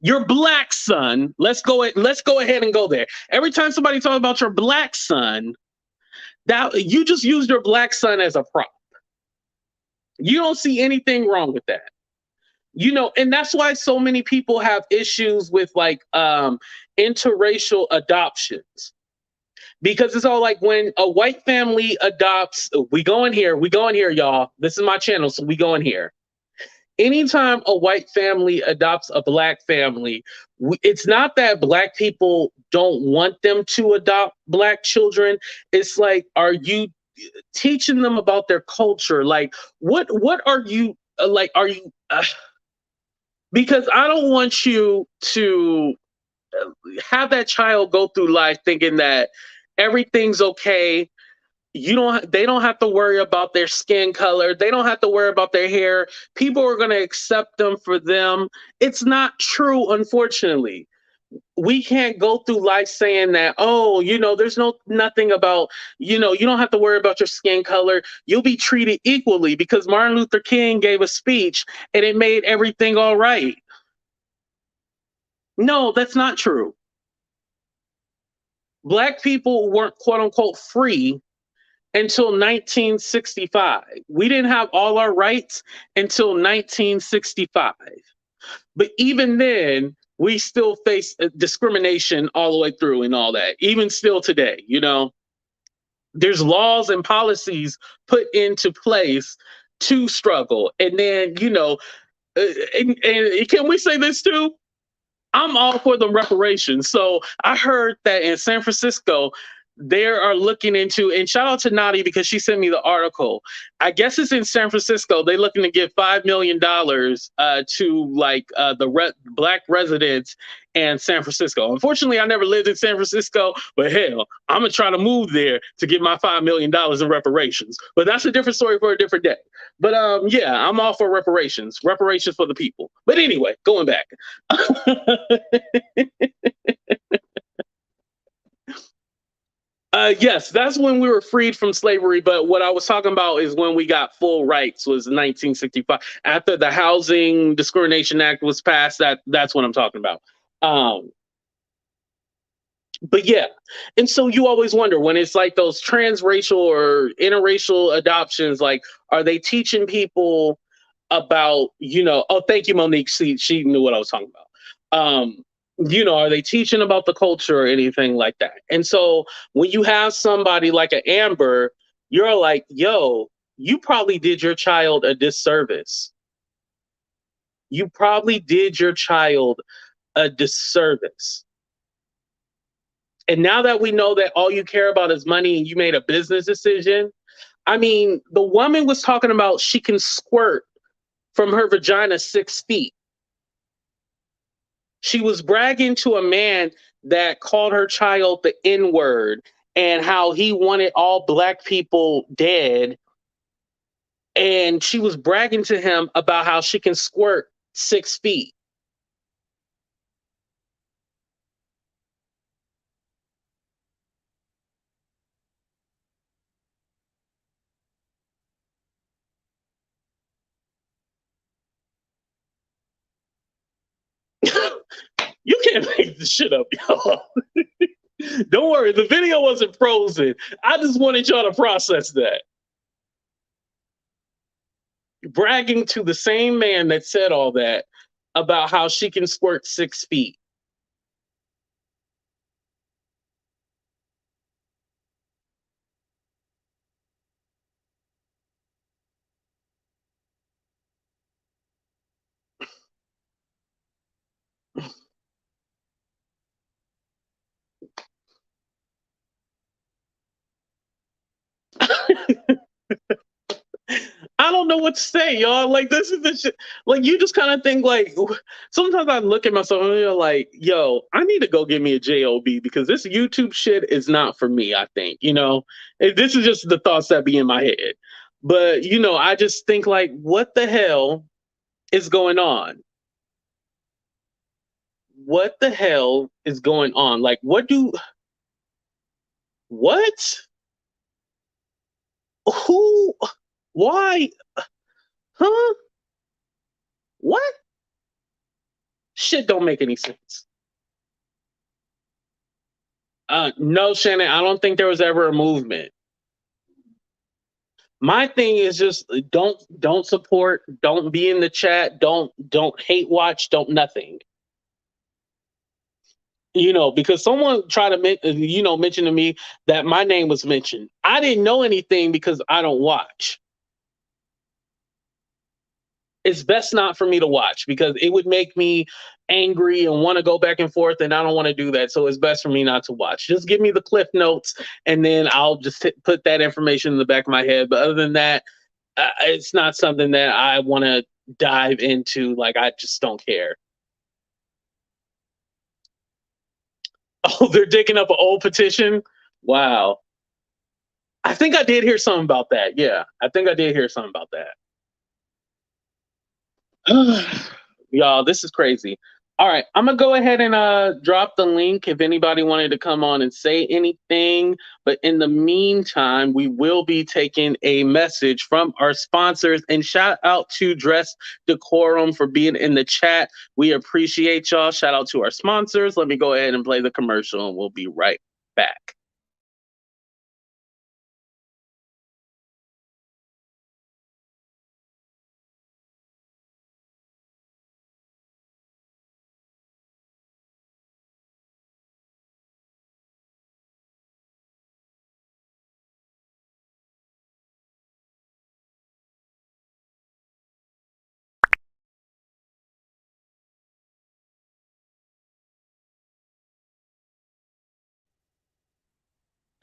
your black son, let's go ahead and go there. Every time somebody talked about your black son, that you just used your black son as a prop. You don't see anything wrong with that. And that's why so many people have issues with like interracial adoptions, because it's all like when a white family adopts, we go in here, y'all, this is my channel, so we go in here. Anytime a white family adopts a black family, it's not that black people don't want them to adopt black children. It's like, are you teaching them about their culture? Like, what are you like, are you because I don't want you to have that child go through life thinking that everything's okay. They don't have to worry about their skin color. They don't have to worry about their hair. People are going to accept them for them. It's not true, unfortunately. We can't go through life saying that, oh, there's nothing about, you don't have to worry about your skin color. You'll be treated equally, because Martin Luther King gave a speech and it made everything all right. No, that's not true. Black people weren't quote unquote free until 1965. We didn't have all our rights until 1965. But even then, we still face discrimination all the way through and all that, even still today. There's laws and policies put into place to struggle. And then, and can we say this too? I'm all for the reparations. So I heard that in San Francisco, they are looking into, and shout out to Nadi because she sent me the article. I guess it's in San Francisco. They're looking to give $5 million to like black residents in San Francisco. Unfortunately, I never lived in San Francisco, but hell, I'm gonna try to move there to get my $5 million in reparations. But that's a different story for a different day. But yeah, I'm all for reparations for the people. But anyway, going back. Yes, that's when we were freed from slavery. But what I was talking about is when we got full rights was 1965. After the Housing Discrimination Act was passed, that's what I'm talking about. Um, but yeah, and so you always wonder when it's like those transracial or interracial adoptions, like, are they teaching people about, oh, thank you, Monique. She knew what I was talking about. Are they teaching about the culture or anything like that? And so when you have somebody like an Amber, you're like, yo, you probably did your child a disservice. You probably did your child a disservice. And now that we know that all you care about is money and you made a business decision, I mean, the woman was talking about she can squirt from her vagina 6 feet. She was bragging to a man that called her child the N word and how he wanted all black people dead. And she was bragging to him about how she can squirt 6 feet. You can't make this shit up, y'all. Don't worry, the video wasn't frozen. I just wanted y'all to process that. Bragging to the same man that said all that about how she can squirt 6 feet. don't know what to say, y'all. Like, this is the shit. Like, you just kind of think, like, sometimes I look at myself and you're like, yo, I need to go get me a job because this YouTube shit is not for me. I think, this is just the thoughts that be in my head. But I just think, like, what the hell is going on? What the hell is going on? Like, what? Who? Why? Huh? What? Shit don't make any sense. No, Shannon, I don't think there was ever a movement. My thing is just don't support, don't be in the chat, don't hate watch, don't nothing. Because someone tried to mention to me that my name was mentioned. I didn't know anything because I don't watch. It's best not for me to watch because it would make me angry and want to go back and forth, and I don't want to do that. So it's best for me not to watch. Just give me the cliff notes, and then I'll just put that information in the back of my head. But other than that, it's not something that I want to dive into. Like, I just don't care. Oh, they're digging up an old petition? Wow. I think I did hear something about that. Yeah, I think I did hear something about that. Y'all, this is crazy. All right, I'm gonna go ahead and drop the link if anybody wanted to come on and say anything. But in the meantime, we will be taking a message from our sponsors. And shout out to Dress Decorum for being in the chat. We appreciate y'all. Shout out to our sponsors. Let me go ahead and play the commercial, and we'll be right back.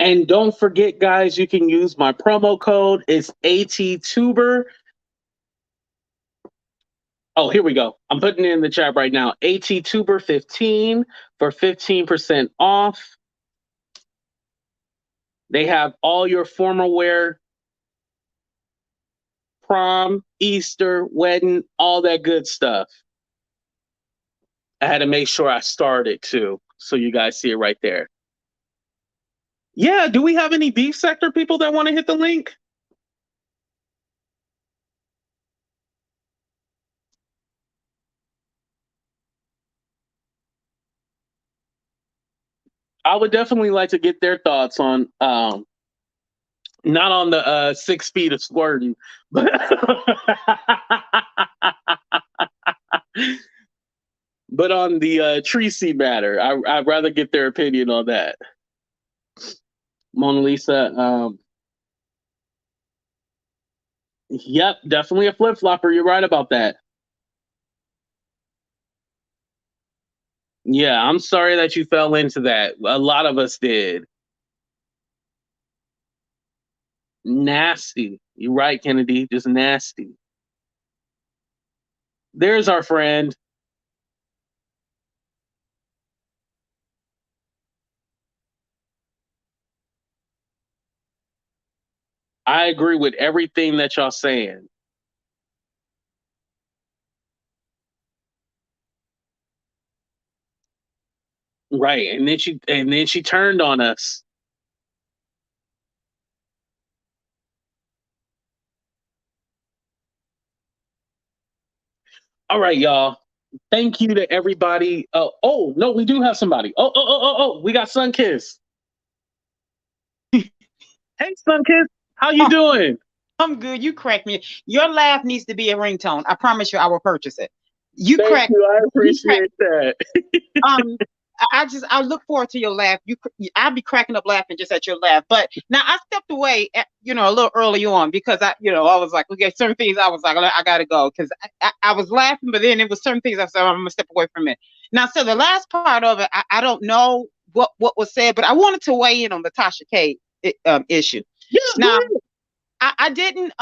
And don't forget, guys, you can use my promo code. It's ATTuber. Oh, here we go. I'm putting it in the chat right now. ATTuber15 for 15% off. They have all your formal wear, prom, Easter, wedding, all that good stuff. I had to make sure I started too, so you guys see it right there. Yeah, do we have any beef sector people that want to hit the link? I would definitely like to get their thoughts on not on the 6 feet of squirting, but but on the Treecey matter. I'd rather get their opinion on that. Mona Lisa, yep, definitely a flip flopper. You're right about that. Yeah, I'm sorry that you fell into that. A lot of us did. Nasty. You're right, Kennedy. Just nasty. There's our friend. I agree with everything that y'all saying. Right. And then she turned on us. All right, y'all. Thank you to everybody. Oh, no, we do have somebody. Oh, we got Sunkiss. Hey, Sunkiss, how you doing? I'm good. You crack me. Your laugh needs to be a ringtone. I promise you, I will purchase it. You Thank crack. you. I appreciate that. I look forward to your laugh. I'll be cracking up laughing just at your laugh. But now I stepped away, a little early on because I was like, okay, certain things I was like, I gotta go because I was laughing, but then it was certain things I said I'm gonna step away from it. Now, so the last part of it, I don't know what was said, but I wanted to weigh in on the Tasha K issue. Yeah, now, I didn't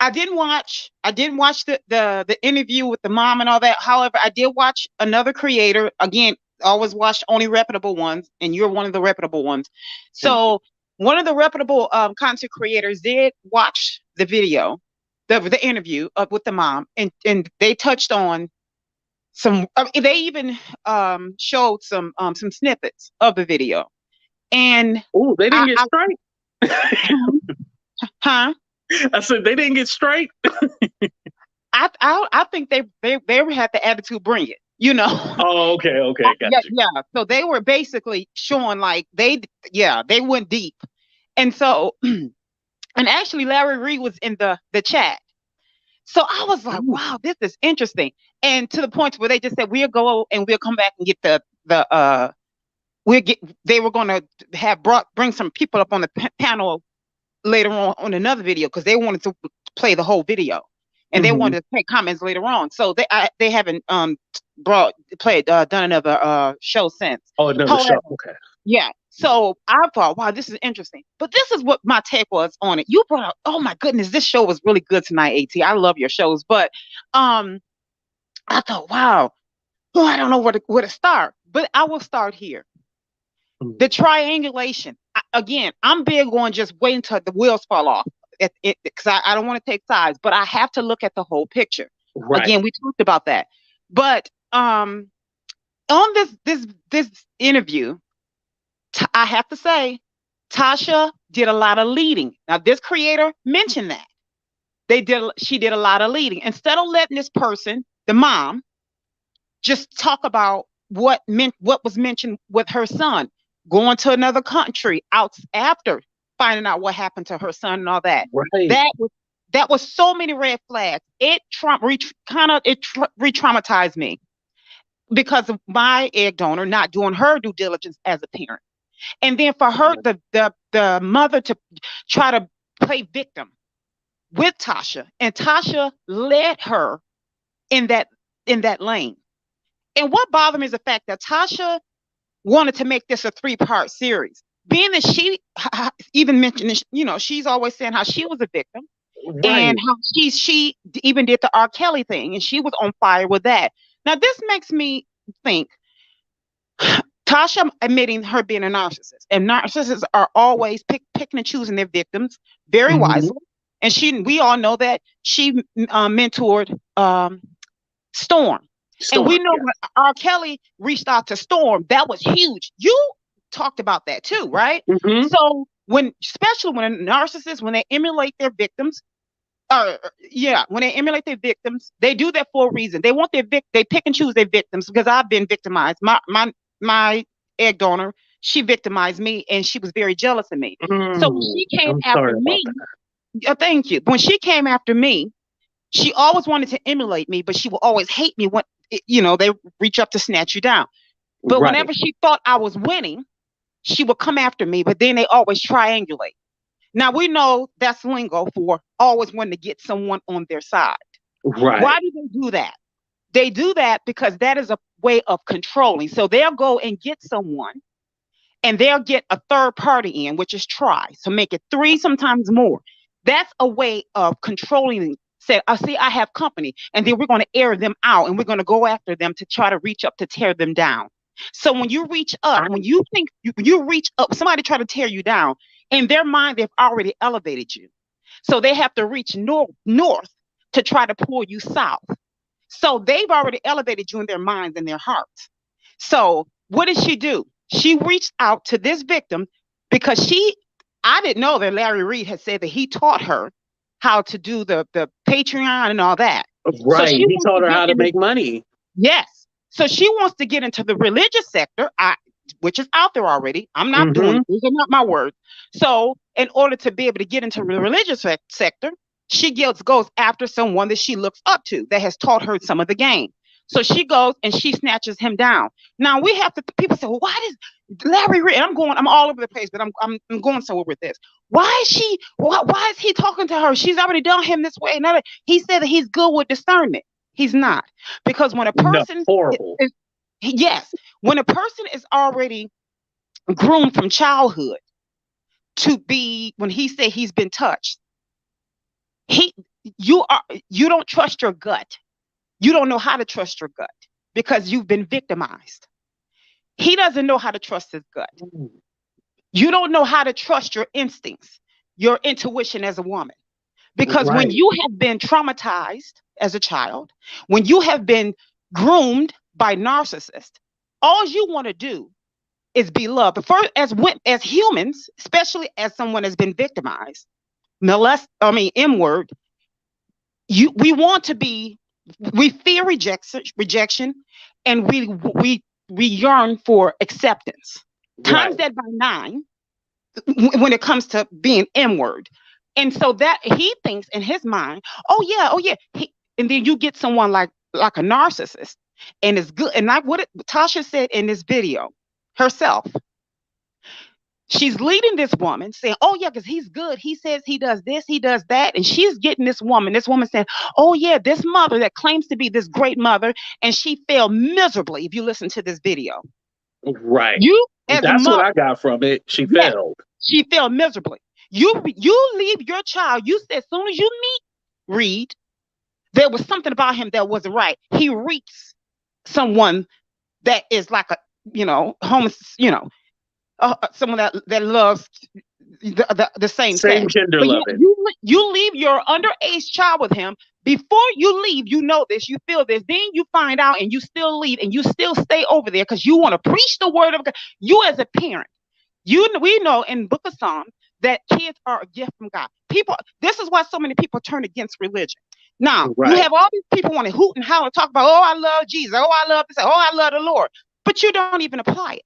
I didn't watch. The interview with the mom and all that. However, I did watch another creator. Again, always watch only reputable ones, and you're one of the reputable ones. So one of the reputable content creators did watch the video, the interview with the mom, and they touched on some. They even showed some snippets of the video, and oh, they didn't get straight. Huh? I said they didn't get straight. I think they had the attitude, bring it. You know. Oh, okay, got yeah, you. yeah. So they were basically showing like they went deep, and so and actually Larry Reid was in the chat. So I was like, wow, this is interesting. And to the point where they just said we'll go and we'll come back and get they were going to bring some people up on the panel later on another video because they wanted to play the whole video and they wanted to take comments later on. So they haven't done another show since. Oh, another show. Okay. Yeah. So I thought, wow, this is interesting. But this is what my take was on it. You brought up, oh my goodness, this show was really good tonight, AT. I love your shows. But I thought, wow, I don't know where to start. But I will start here. The triangulation. Again, I'm big on just waiting until the wheels fall off. Because I don't want to take sides, but I have to look at the whole picture. Right. Again, we talked about that. But on this interview, I have to say, Tasha did a lot of leading. Now, this creator mentioned that. She did a lot of leading. Instead of letting this person, the mom, just talk about what was mentioned with her son, going to another country out after finding out what happened to her son and all that. Right. That was so many red flags. It re-traumatized me because of my egg donor not doing her due diligence as a parent. And then for her, the mother to try to play victim with Tasha, and Tasha led her in that lane. And what bothered me is the fact that Tasha wanted to make this a 3-part series, being that she even mentioned, she's always saying how she was a victim, right, and how she even did the R. Kelly thing, and she was on fire with that. Now this makes me think. Tasha admitting her being a narcissist, and narcissists are always picking and choosing their victims very wisely. And we all know that she mentored Storm. And we know when R. Kelly reached out to Storm, that was huge. You talked about that too, right? So especially when a narcissist, when they emulate their victims, they do that for a reason. They want they pick and choose their victims, because I've been victimized. My egg donor, she victimized me, and she was very jealous of me. So when she came after me, thank you. When she came after me, she always wanted to emulate me, but she will always hate me when they reach up to snatch you down. But whenever she thought I was winning, she would come after me, but then they always triangulate. Now we know that's lingo for always wanting to get someone on their side. Right. Why do they do that? They do that because that is a way of controlling. So they'll go and get someone, and they'll get a third party in, which is try. So make it 3, sometimes more. That's a way of controlling. Say, I have company, and then we're going to air them out, and we're going to go after them to try to reach up to tear them down. So when you reach up, when you think you reach up, somebody try to tear you down, in their mind, they've already elevated you. So they have to reach north to try to pull you south. So they've already elevated you in their minds and their hearts. So what did she do? She reached out to this victim because I didn't know that Larry Reid had said that he taught her how to do the Patreon and all that. Right. So he taught her how to make money. Yes. So she wants to get into the religious sector, which is out there already. I'm not doing it. These are not my words. So in order to be able to get into the religious sector, she goes after someone that she looks up to that has taught her some of the game. So she goes and she snatches him down. Now we have to. People say, "Well, why does Larry Reid?" I'm all over the place, but I'm going somewhere with this. Why is he talking to her? She's already done him this way. He said that he's good with discernment. He's not, because when a person when a person is already groomed from childhood to be, when he said he's been touched, you don't trust your gut. You don't know how to trust your gut because you've been victimized. He doesn't know how to trust his gut. You don't know how to trust your instincts, your intuition as a woman. Because when Right. you have been traumatized as a child, when you have been groomed by narcissists, all you want to do is be loved. But first, as humans, especially as someone has been victimized, M word, we want to be, we fear rejection, and we yearn for acceptance. Times Right. that by 9 when it comes to being M word. And so that he thinks in his mind, oh yeah. And then you get someone like a narcissist, and it's good. And like what Tasha said in this video herself, she's leading this woman saying, oh yeah, because he's good. He says he does this, he does that. And she's getting this woman saying, oh yeah, this mother that claims to be this great mother, and she failed miserably. If you listen to this video, Right. you as a That's what mother, I got from it. She yes, failed. she failed miserably. You leave your child. You said as soon as you meet Reid, there was something about him that wasn't right. He reeks someone that is like a someone that loves the same Same sex. gender But yet loving. you leave your underage child with him. Before you leave, you know this, you feel this. Then you find out, and you still leave, and you still stay over there because you want to preach the word of God. You as a parent, we know in Book of Psalms that kids are a gift from God. This is why so many people turn against religion. Now, you Right. have all these people want to hoot and holler, talk about, oh, I love Jesus, oh, I love this, oh, I love the Lord, but you don't even apply it.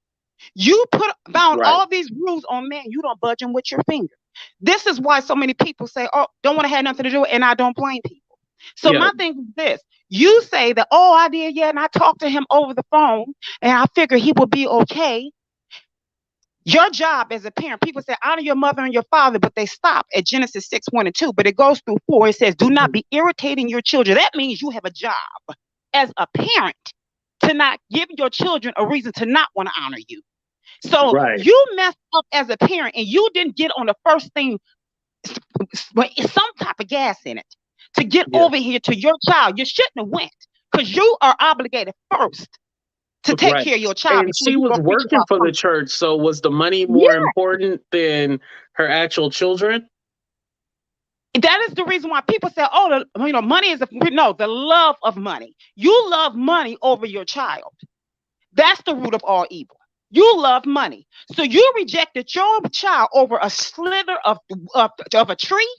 You put down Right. all these rules on man, you don't budge them with your finger. This is why so many people say, oh, don't want to have nothing to do with it, and I don't blame people. So Yeah. my thing is this. You say that, oh, I did, yeah, and I talked to him over the phone, and I figured he would be okay. Your job as a parent, people say honor your mother and your father, but they stop at Genesis 6, 1 and 2. But it goes through 4. It says, do not be irritating your children. That means you have a job as a parent to not give your children a reason to not want to honor you. So Right. you messed up as a parent, and you didn't get on the first thing, some type of gas in it, to get Yeah. over here to your child. You shouldn't have went, because you are obligated first to take Right. care of your child And before she you was go preach working about for the something. church, so was the money more Yeah. important than her actual children? That is the reason why people say, "Oh, money is the love of money. You love money over your child. That's the root of all evil. You love money, so you rejected your child over a slither of a tree.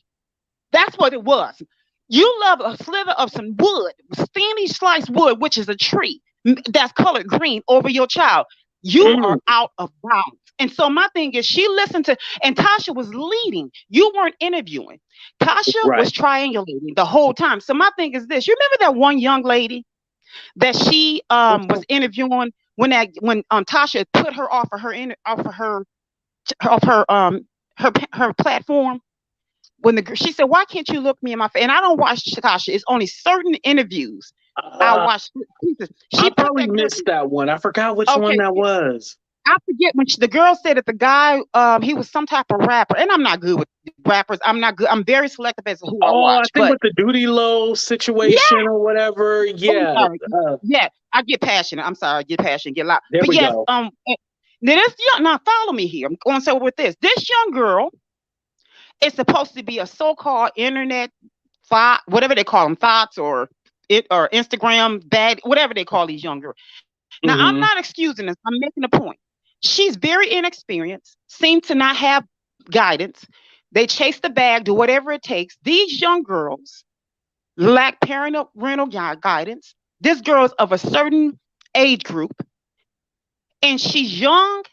That's what it was. You love a slither of some wood, steamy sliced wood, which is a tree that's colored green, over your child. You are Mm. out of bounds. And so my thing is, she listened to, and Tasha was leading. You weren't interviewing. Tasha Right. was triangulating the whole time. So my thing is this: you remember that one young lady that she was interviewing when Tasha put her off her platform, when she said, "Why can't you look me in my face?" And I don't watch Tasha. It's only certain interviews I Uh, watch. I She put probably that girl. missed that one. I forgot which one Okay, that was. I forget when the girl said that the guy, he was some type of rapper, and I'm not good with rappers. I'm not good. I'm very selective as to who I Oh, I watch. think But with the duty low yeah, situation or whatever. oh, I'm Yeah. sorry. Yeah, I get passionate. I'm sorry, I get passionate, get loud. There But we yes, go. now this young. Now follow me here. I'm going to say with this. This young girl is supposed to be a so-called internet thought, whatever they call them, thoughts or Instagram bad, whatever they call these young girls. Now I'm not Hmm. excusing this. I'm making a point. She's very inexperienced, seems to not have guidance. They chase the bag, do whatever it takes. These young girls lack parental guidance. This girl's of a certain age group, and she's young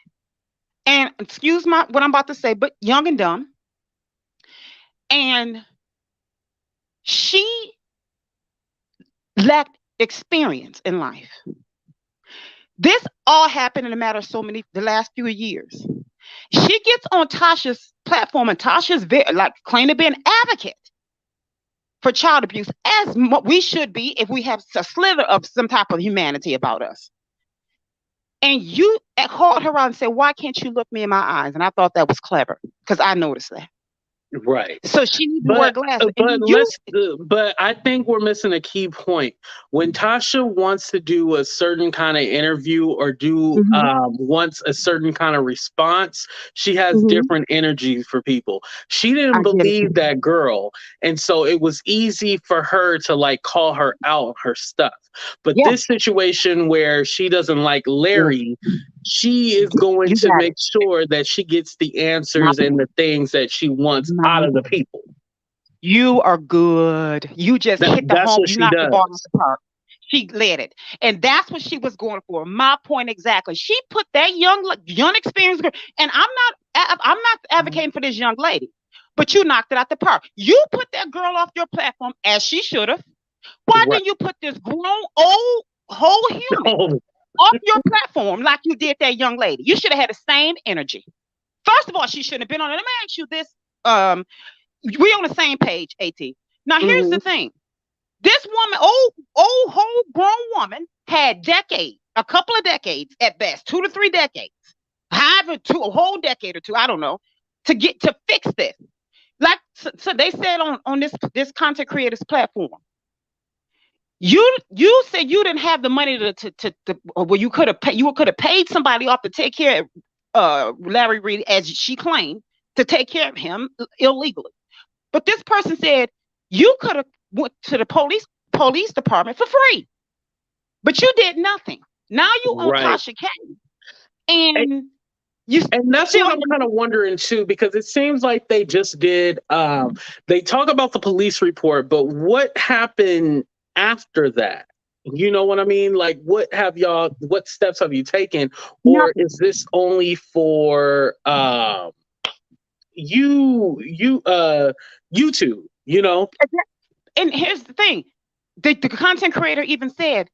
and excuse my what I'm about to say, but young and dumb. And she lacked experience in life. This all happened in a matter of the last few years. She gets on Tasha's platform, and Tasha's claim to be an advocate for child abuse, as we should be if we have a slither of some type of humanity about us. And you called her out and said, "Why can't you look me in my eyes?" And I thought that was clever because I noticed that. Right. So she needs to wear glasses. And But I think we're missing a key point. When Tasha wants to do a certain kind of interview or Mhm, wants a certain kind of response, she has mhm. different energies for people. She didn't I get it. believe that girl, and so it was easy for her to like call her out on her stuff. But Yeah, this situation where she doesn't like yeah. Larry, she is going You to got make it. sure that she gets the My answers and point. the things that she wants My out of the point. people. You are good. You just hit the That's home. what You she knocked the ball out does. the park. She led it, and that's what she was going for. My point exactly. She put that young experienced girl, and I'm not advocating for this young lady, but you knocked it out the park. You put that girl off your platform as she should have. Why Right. didn't you put this grown old whole human Oh, off your platform like you did that young lady? You should have had the same energy. First of all, she shouldn't have been on it. Let me ask you this. We on the same page, AT. Now here's the mhm. thing. This woman, old whole grown woman, had decades, a couple of decades at best, 2 to 3 decades, however, a whole decade or two, I don't know, to get to fix this. Like so they said on this content creators platform. You said you didn't have the money to well, you could have paid somebody off to take care of Larry Reid, as she claimed, to take care of him illegally. But this person said you could have went to the police department for free, but you did nothing. Now you own Right. Tasha K, and you And that's still what have. I'm kind of wondering too, because it seems like they just did. They talk about the police report, but what happened after that? You know what I mean? Like, what steps have you taken, or Nothing. is this only for YouTube? You know? And here's the thing: the content creator even said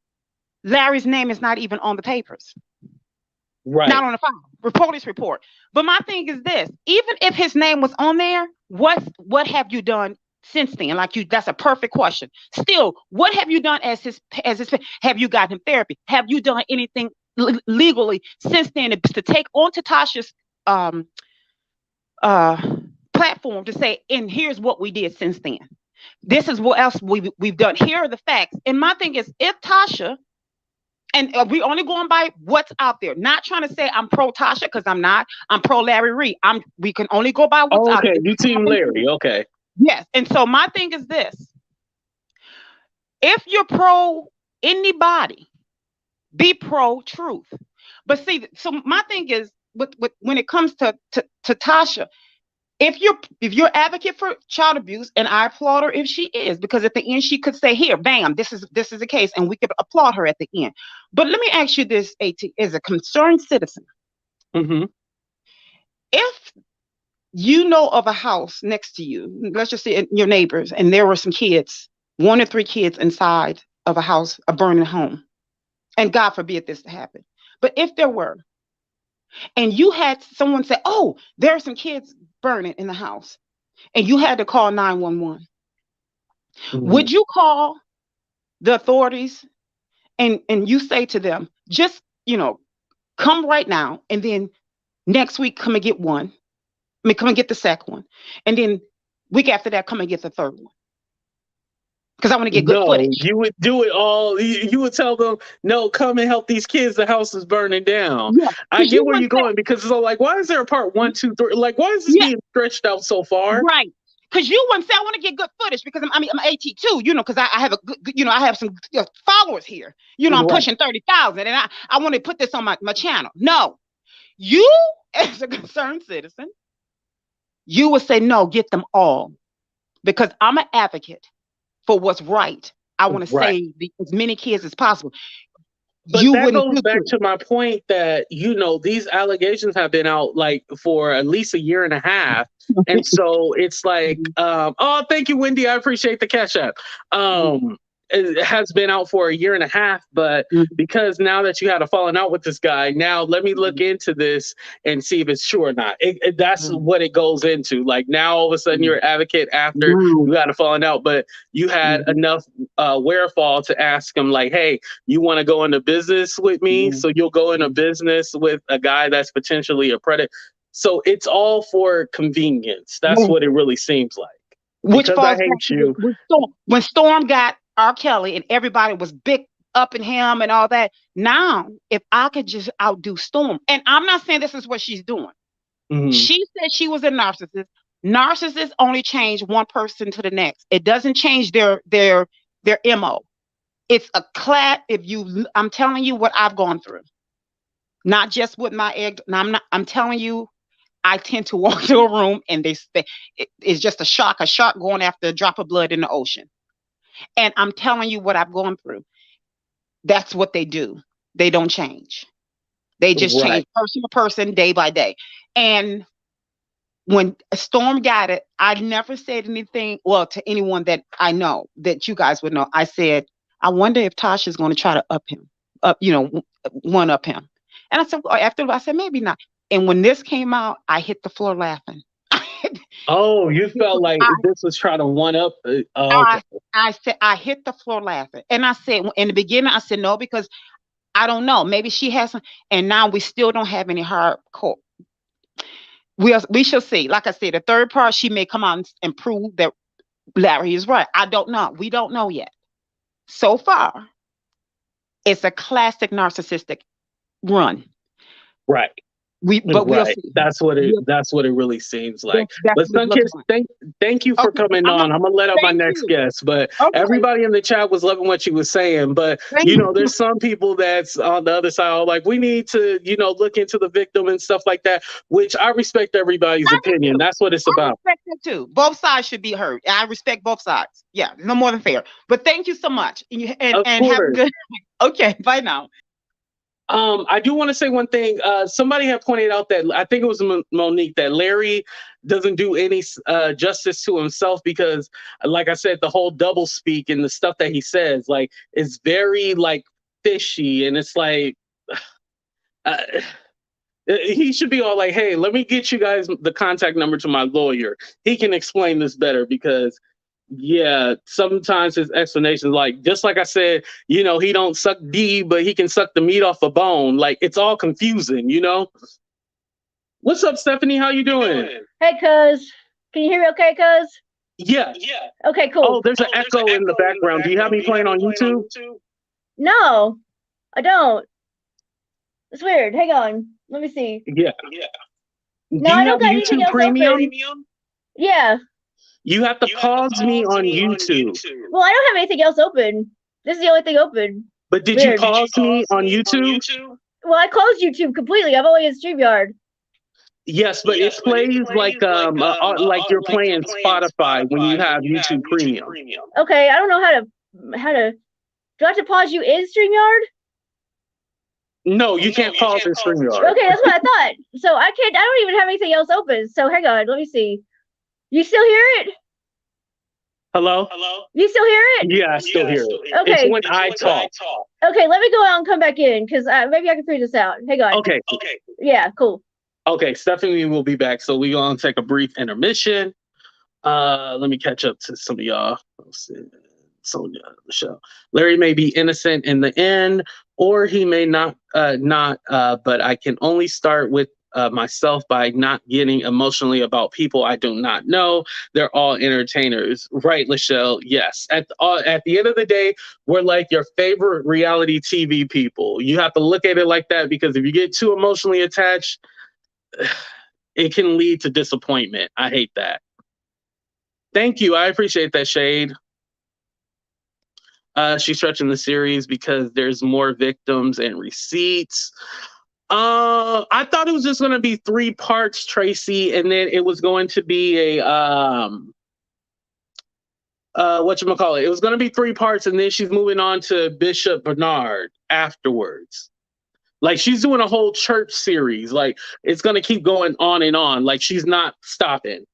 Larry's name is not even on the papers, not Right. on the file, police report. But my thing is this: even if his name was on there, what have you done since then? Like that's a perfect question. Still, what have you done as his? Have you gotten him therapy? Have you done anything legally since then to take on to Tasha's um uh platform to say, and here's what we did since then. This is what else we've done. Here are the facts. And my thing is, if Tasha, and we only going by what's out there, not trying to say I'm pro Tasha because I'm not. I'm pro Larry Reid. We can only go by what's Oh, out okay. there. You team Larry. Okay. Yes. And so my thing is this: if you're pro anybody, be pro truth. But see, so my thing is with when it comes to Tasha, if you're advocate for child abuse, and I applaud her if she is, because at the end she could say, here, bam, this is the case, and we could applaud her at the end. But let me ask you this, At, as a concerned citizen, Hmm. if you know of a house next to you, let's just say your neighbors, and there were some kids, 1 or 3 kids inside of a house, a burning home, and God forbid this to happen, but if there were, and you had someone say, oh, there are some kids burning in the house, and you had to call 911, Hmm. would you call the authorities and you say to them, just come right now, and then next week come and get one. I mean, come and get the second one, and then week after that, come and get the third one, because I want to get good No, footage. you would do it all. You would tell them, no, come and help these kids. The house is burning down. Yeah, I because get you where you're wouldn't going because it's all like, why is there a part one, two, three? Like, why is this say, being stretched out so far? right. Because you wouldn't say, I want to get good footage because I'm AT too, because I have I have some followers here. I'm Right. pushing 30,000, and I want to put this on my channel. No, you as a concerned citizen, you would say, no, get them all, because I'm an advocate for what's right. I want to Right. save as many kids as possible. But You that wouldn't goes do back it. to my point that, these allegations have been out like for at least a year and a half. And so it's like, oh, thank you, Wendy. I appreciate the cash app. It has been out for a year and a half, but because now that you had a falling out with this guy, now let me look into this and see if it's true or not. That's what it goes into. Like now, all of a sudden, you're an advocate after you had a falling out, but you had enough wherewithal to ask him, like, hey, you want to go into business with me? So you'll go into business with a guy that's potentially a predator. So it's all for convenience. That's what it really seems like. Which Because I falls back hate to you. when Storm got R. Kelly and everybody was big up in him and all that. Now, if I could just outdo Storm, and I'm not saying this is what she's doing. Mhm. She said she was a narcissist. Narcissists only change one person to the next. It doesn't change their MO. It's a class. I'm telling you what I've gone through. Not just with my egg. I'm telling you, I tend to walk to a room and it's just a shark going after a drop of blood in the ocean. And I'm telling you what I've gone through. That's what they do. They don't change. They just change person to person, day by day. And when Storm got it, I never said anything, well, to anyone that I know, that you guys would know. I said, I wonder if Tasha's going to try to one up him. And I said, well, after I said, maybe not. And when this came out, I hit the floor laughing. Oh, you felt like this was trying to one up? Okay. I said, I hit the floor laughing. And I said, in the beginning, I said, no, because I don't know. Maybe she hasn't. And now we still don't have any hardcore. We shall see. Like I said, the third part, she may come out and prove that Larry is right. I don't know. We don't know yet. So far, it's a classic narcissistic run. Right. We'll see. That's what it really seems like. But Sunkiss, thank you for coming on. I'm gonna let out my next guest, but everybody in the chat was loving what you was saying. But there's some people that's on the other side like, we need to, look into the victim and stuff like that, which I respect everybody's opinion. That's what it's about. I respect that too. Both sides should be heard. I respect both sides. Yeah, no more than fair. But thank you so much. And have a good okay, bye now. I do want to say one thing. Somebody had pointed out that, I think it was Monique, that Larry doesn't do any justice to himself because, like I said, the whole double speak and the stuff that he says, like, is very like fishy, and it's like he should be all like, "Hey, let me get you guys the contact number to my lawyer. He can explain this better," because yeah, sometimes his explanations, like, just like I said, he don't suck D, but he can suck the meat off a bone. Like, it's all confusing, What's up, Stephanie? How you doing? Hey, cuz. Can you hear me okay, cuz? Yeah. Okay, cool. Oh, there's an echo in the background. Do you have me playing on YouTube? No, I don't. It's weird. Hang on. Let me see. Yeah. No, I don't got anything else Premium? Yeah. You have to pause me on YouTube. Well, I don't have anything else open. This is the only thing open. But did you pause me on YouTube? Well, I closed YouTube completely. I'm only in StreamYard. Yes, but it plays like you're playing Spotify when you have YouTube Premium. Okay, I don't know how to. Do I have to pause you in StreamYard? No, you can't pause in StreamYard. Okay, that's what I thought. So I don't even have anything else open. So hang on, let me see. You still hear it? Hello? You still hear it? Yeah, I still hear it. Okay. It's when I talk. Okay, let me go out and come back in because maybe I can figure this out. Hang on. Okay. Yeah, cool. Okay, Stephanie will be back. So we're going to take a brief intermission. Let me catch up to some of y'all. Sonia, Michelle. Larry may be innocent in the end, or he may not, but I can only start with myself by not getting emotionally about people I do not know. They're all entertainers. Right, Lachelle? Yes. At the end of the day, we're like your favorite reality TV people. You have to look at it like that, because if you get too emotionally attached, it can lead to disappointment. I hate that. Thank you. I appreciate that, Shade. She's stretching the series because there's more victims and receipts. I thought it was just going to be 3 parts, Treecey, and then it was going to be a whatchamacallit. It was going to be 3 parts, and then she's moving on to Bishop Bernard afterwards. Like, she's doing a whole church series. Like, it's going to keep going on and on. Like, she's not stopping.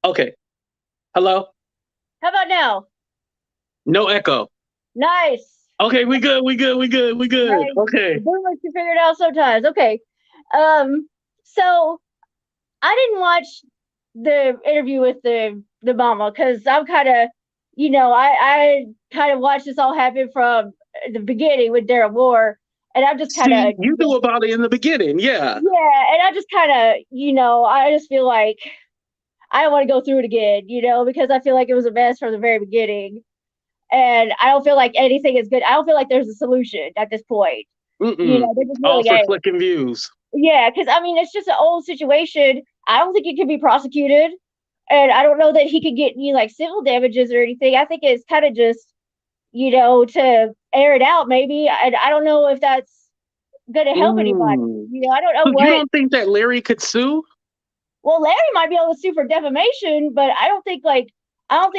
Okay. Hello? How about now? No echo. Nice. Okay, we good. Nice. Okay. Doing what you figured out sometimes. Okay. So I didn't watch the interview with the mama because I'm kind of, I kind of watched this all happen from the beginning with Daryl Moore. And I'm just kind of, you knew about it in the beginning, yeah. Yeah, and I just kind of, I just feel like I don't want to go through it again, because I feel like it was a mess from the very beginning. And I don't feel like anything is good. I don't feel like there's a solution at this point. There just All really for ain't. clicking views. Yeah, because I mean, it's just an old situation. I don't think he could be prosecuted, and I don't know that he could get any like civil damages or anything. I think it's kind of just, to air it out, maybe. And I don't know if that's going to help anybody. I don't know So what. you don't think that Larry could sue? Well, Larry might be able to sue for defamation, but I don't think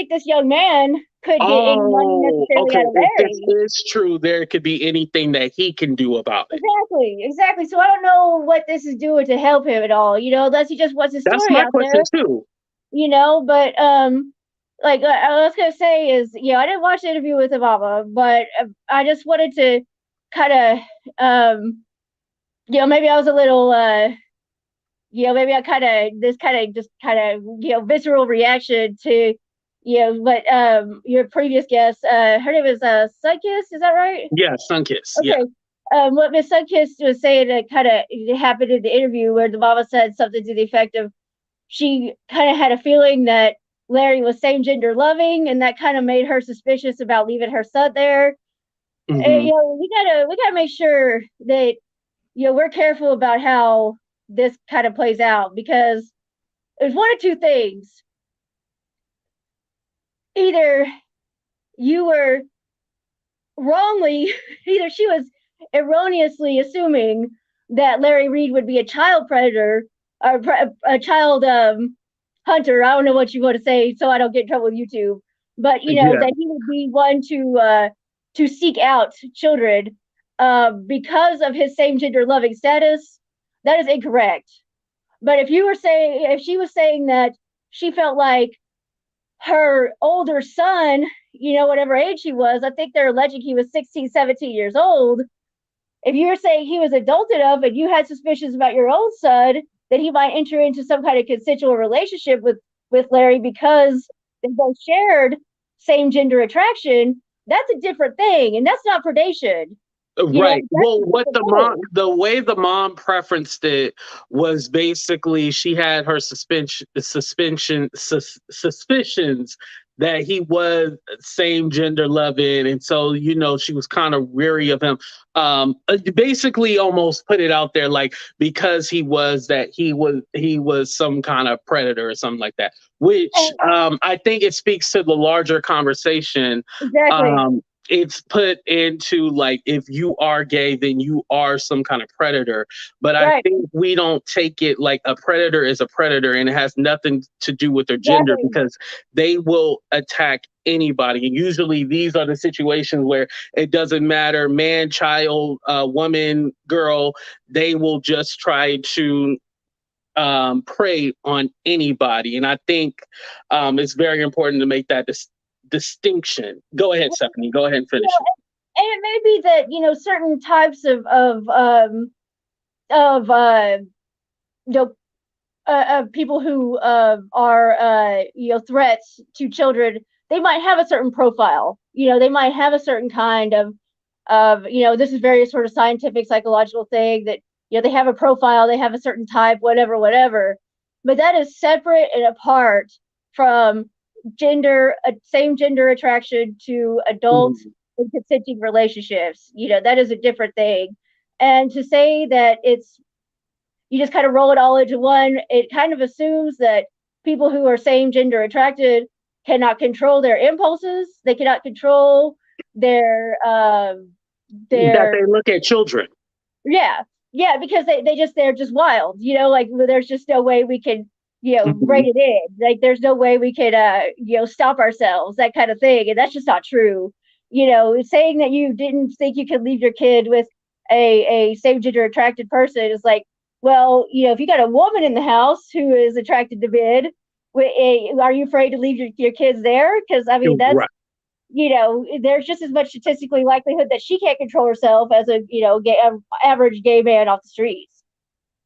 this young man could get any money necessarily okay. out of If Larry. this is true, there could be anything that he can do about it. Exactly. So I don't know what this is doing to help him at all, unless he just wants his That's story my out question there. too. But like I was gonna say is, I didn't watch the interview with Obama, but I just wanted to kind of, maybe I was a little, maybe I just kind of, visceral reaction to, what your previous guest, her name is Sunkist, is that right? Yeah, Sunkist. Okay. Yeah. What Miss Sunkist was saying, kind of happened in the interview where the mama said something to the effect of, she kind of had a feeling that Larry was same gender loving, and that kind of made her suspicious about leaving her son there. And, we gotta make sure that we're careful about how this kind of plays out, because there's one of two things: either you were wrongly, either she was erroneously assuming that Larry Reid would be a child predator or a child hunter. I don't know what you want to say, so I don't get in trouble with YouTube. But that he would be one to seek out children because of his same gender loving status. That is incorrect. But if she was saying that she felt like her older son, whatever age he was, I think they're alleging he was 16, 17 years old. If you're saying he was adult enough and you had suspicions about your own son, that he might enter into some kind of consensual relationship with Larry because they both shared same gender attraction, that's a different thing, and that's not predation. Right. Well, the way the mom preferenced it was basically she had her suspicions that he was same gender loving, and so she was kind of weary of him. Basically, almost put it out there like because he was some kind of predator or something like that. Which I think it speaks to the larger conversation. Exactly. It's put into like if you are gay then you are some kind of predator, but I think we don't take it like a predator is a predator and it has nothing to do with their gender, because they will attack anybody, and usually these are the situations where it doesn't matter man, child, woman, girl, they will just try to prey on anybody. And I think it's very important to make that distinction. Go ahead, Stephanie. Go ahead and finish it. And it may be that certain types of people who are threats to children, they might have a certain profile. They might have a certain kind of this is very sort of scientific psychological thing that they have a profile, they have a certain type, whatever. But that is separate and apart from same gender attraction to adults in consenting relationships. That is a different thing. And to say that you just kind of roll it all into one, it kind of assumes that people who are same gender attracted cannot control their impulses. They cannot control their that they look at children. Yeah, because they're just wild. Like there's just no way we can rein it in. Like there's no way we could stop ourselves, that kind of thing. And that's just not true. Saying that you didn't think you could leave your kid with a same gender attracted person is like, well, if you got a woman in the house who is attracted to men, are you afraid to leave your kids there? Because I mean that's there's just as much statistically likelihood that she can't control herself as a average gay man off the streets.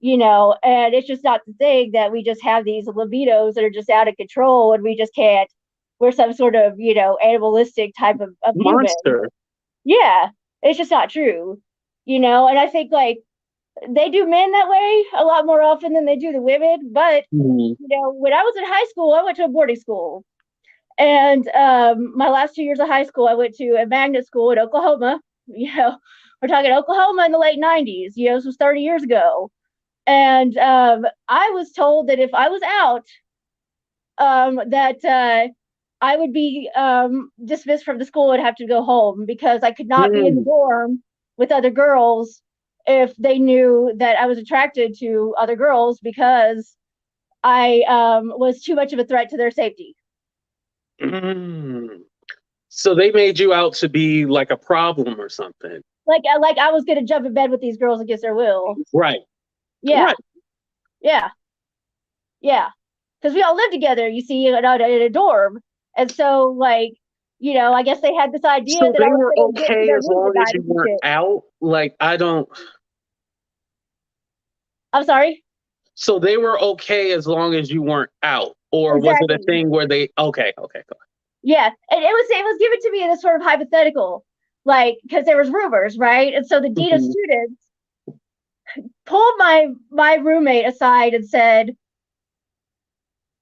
And it's just not the thing that we just have these libidos that are just out of control and we just can't. We're some sort of animalistic type of monster. Human. Yeah, it's just not true. And I think like they do men that way a lot more often than they do the women. But when I was in high school, I went to a boarding school, and my last 2 years of high school, I went to a magnet school in Oklahoma. We're talking Oklahoma in the late '90s. This was 30 years ago, and I was told that if I was out, that I would be dismissed from the school and have to go home because I could not be in the dorm with other girls if they knew that I was attracted to other girls because I was too much of a threat to their safety. So they made you out to be like a problem or something. Like I was going to jump in bed with these girls against their will. Right. Yeah. Right. Yeah. Yeah. Because we all lived together, you see, in a dorm. And so, like, I guess they had this idea so that they I was were going to get into okay their as room long as tonight you and weren't shit. out. Like, I don't. I'm sorry? So they were okay as long as you weren't out, or was it a Exactly. thing where they? Okay. Yeah, and it was given to me in a sort of hypothetical, like because there was rumors, right? And so the dean of students pulled my roommate aside and said,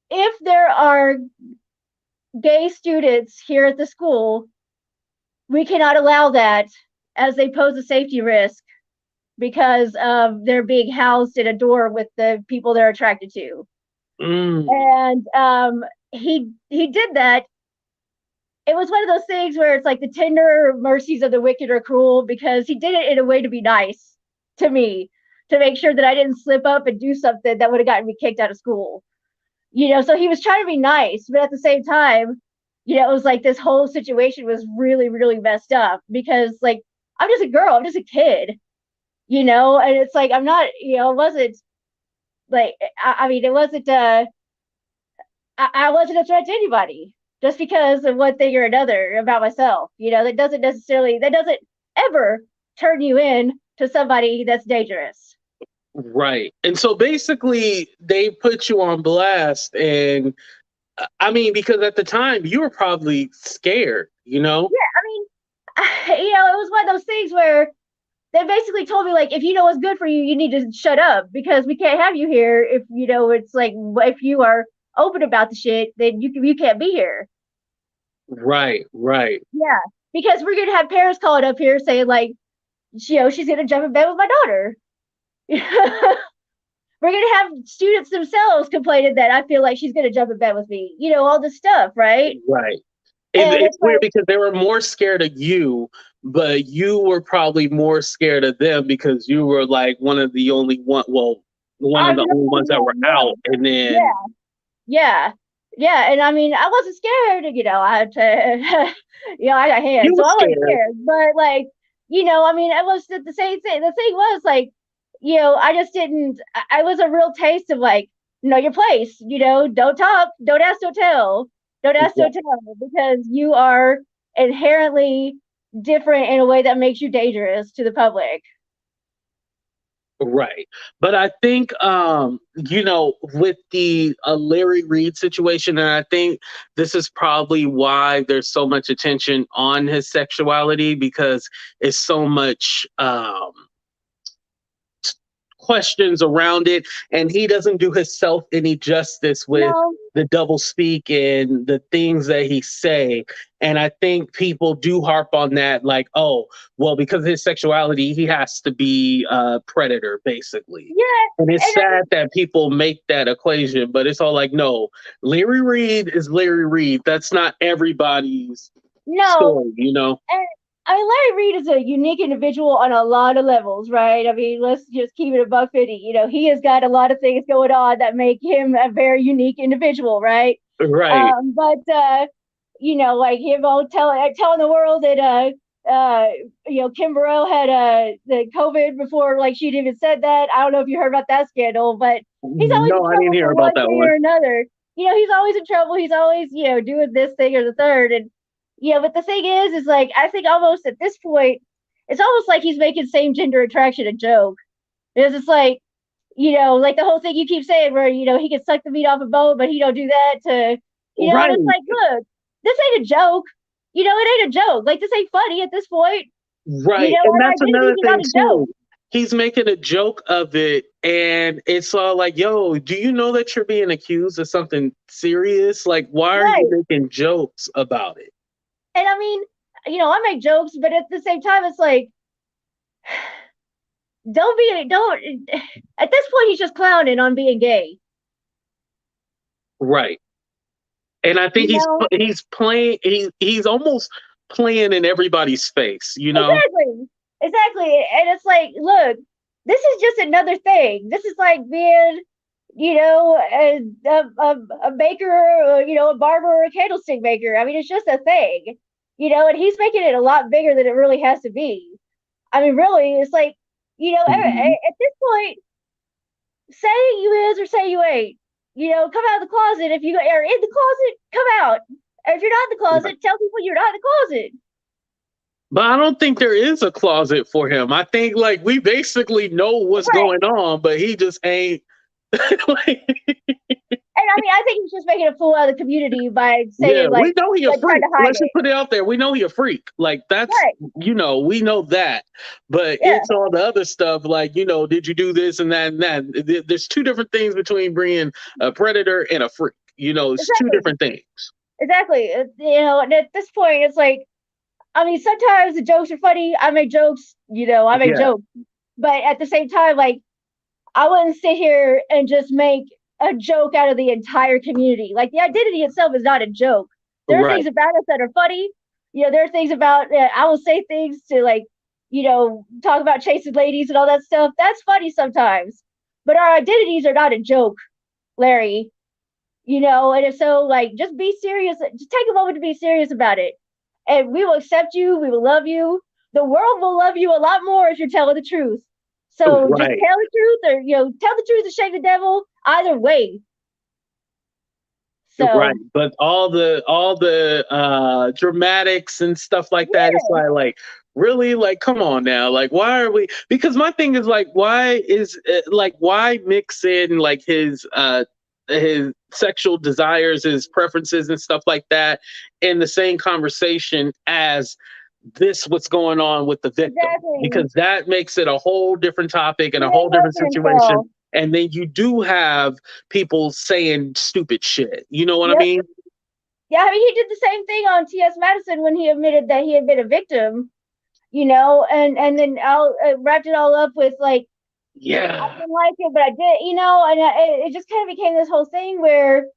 if there are gay students here at the school, we cannot allow that as they pose a safety risk because of their being housed in a dorm with the people they're attracted to. And he did that. It was one of those things where it's like the tender mercies of the wicked are cruel, because he did it in a way to be nice to me, to make sure that I didn't slip up and do something that would have gotten me kicked out of school. So he was trying to be nice, but at the same time, it was like this whole situation was really, really messed up because like I'm just a girl, I'm just a kid, and it's like I'm not, it wasn't like I mean, it wasn't I wasn't a threat to anybody just because of one thing or another about myself. That doesn't ever turn you in to somebody that's dangerous. Right. And so basically they put you on blast, and I mean, because at the time you were probably scared, Yeah, I mean, it was one of those things where they basically told me, like, if you know what's good for you, you need to shut up because we can't have you here. If it's like if you are open about the shit, then you can't be here. Right. Yeah, because we're gonna have parents calling up here saying like, she's gonna jump in bed with my daughter. We're gonna have students themselves complaining that I feel like she's gonna jump in bed with me. All this stuff, right? Right. And It's it's weird like, because they were more scared of you, but you were probably more scared of them because you were like one of the only one of I'm the the only ones only that were one. out, and then Yeah. And I mean, I wasn't scared. I had to, I got you hands, were so I wasn't scared. scared. But like, I mean, it was the same thing. The thing was like, I just didn't. I was a real taste of like, know your place. Don't talk, don't ask, don't tell, because you are inherently different in a way that makes you dangerous to the public. Right. But I think, with the Larry Reid situation, and I think this is probably why there's so much attention on his sexuality, because it's so much questions around it, and he doesn't do himself any justice with No, the double speak and the things that he say. And I think people do harp on that, like, oh, well, because of his sexuality he has to be a predator, basically. yeah, And it's and I sad that people make that equation, but it's all like, no, Larry Reid is Larry Reid. That's not everybody's no. story. And I mean, Larry Reid is a unique individual on a lot of levels, right? I mean, let's just keep it a buck 50. He has got a lot of things going on that make him a very unique individual, right? Right. But like him all telling the world that Kim Burrell had the COVID before, like she'd even said that. I don't know if you heard about that scandal, but he's always in No, I didn't trouble hear for about one that thing one. or another. He's always in trouble. He's always doing this thing or the third, and but the thing is like I think almost at this point, it's almost like he's making same gender attraction a joke, because it's like like the whole thing you keep saying where he can suck the meat off a bone, but he don't do that to Right. it's like, look, this ain't a joke. It ain't a joke. Like, this ain't funny at this point. Right. And and that's another identities are not thing a too. joke. He's making a joke of it, and it's all like, yo, do you know that you're being accused of something serious? Like, why are you Right. making jokes about it? And I mean, I make jokes, but at the same time, it's like, don't, at this point, he's just clowning on being gay. Right. And I think You know? he's playing he's almost playing in everybody's face, you know? Exactly. Exactly. And it's like, look, this is just another thing. This is like being, a baker, or, a barber, or a candlestick maker. I mean, it's just a thing, and he's making it a lot bigger than it really has to be. I mean, really, it's like, Mhm. at this point, say you is or say you ain't. Come out of the closet. If you are in the closet, come out. If you're not in the Right. closet, tell people you're not in the closet. But I don't think there is a closet for him. I think like we basically know what's Right. going on, but he just ain't like, And I mean, I think he's just making a fool out of the community by yeah, saying we know he a like trying freak. to hide Let's just it. put it out there. We know he a freak. Like that's Right. we know that. But Yeah. it's all the other stuff like, did you do this and that and that. There's two different things between being a predator and a freak. It's two Exactly. different things. Exactly. And at this point, it's like, I mean, sometimes the jokes are funny. I make jokes. I make Yeah, jokes. But at the same time, like, I wouldn't sit here and just make a joke out of the entire community. Like, the identity itself is not a joke. There are right. things about us that are funny. There are things about, I will say things to, like, talk about chasing ladies and all that stuff. That's funny sometimes. But our identities are not a joke, Larry. And if so, like, just be serious. Just take a moment to be serious about it. And we will accept you. We will love you. The world will love you a lot more if you're telling the truth. So just Right. tell the truth, or tell the truth and shame the devil. Either way. Right. So But all the dramatics and stuff like that, it's yeah, like really like come on now. Like why are we because my thing is like why mix in like his sexual desires, his preferences and stuff like that in the same conversation as this what's going on with the victim, exactly. because that makes it a whole different topic and He a whole ain't different helping situation. himself. And then you do have people saying stupid shit. You know what I Yep. mean? Yeah, I mean, he did the same thing on T.S. Madison when he admitted that he had been a victim. And then I'll wrapped it all up with like, I Yeah. didn't like it, but I did, and it just kind of became this whole thing where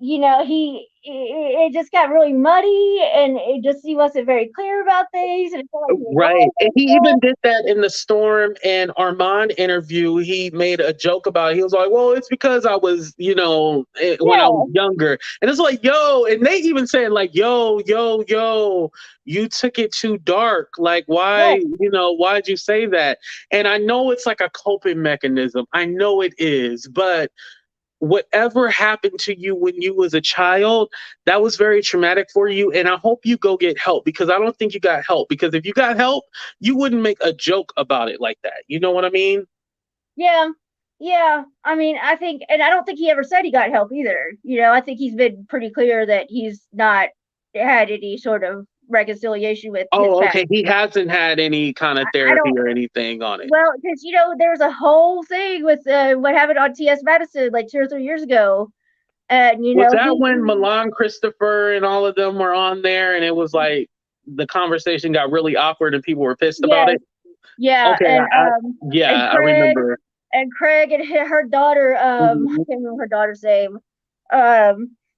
it just got really muddy, and he wasn't very clear about things, and it felt like he was Right. And lying he about even stuff. did that in the Storm and Armand interview. He made a joke about it. He was like, well, it's because I was, when I was Yeah, younger. And it's like, yo, and they even said, like, yo, you took it too dark. Like, right, why'd you say that? And I know it's like a coping mechanism. I know it is, but whatever happened to you when you was a child, that was very traumatic for you, and I hope you go get help, because I don't think you got help, because if you got help you wouldn't make a joke about it like that. You know what I mean? yeah, yeah. I mean, I think, and I don't think he ever said he got help either. I think he's been pretty clear that he's not had any sort of reconciliation with his Oh, past. okay, he hasn't had any kind of I therapy don't. or anything on it. Well, because there was a whole thing with what happened on T.S. Madison like 2 or 3 years ago, and Was that he when Milan Christopher and all of them were on there and it was like the conversation got really awkward and people were pissed about yes, it? yeah, Okay, and yeah, I Craig remember. and Craig and her daughter, I Mhm. can't remember her daughter's name.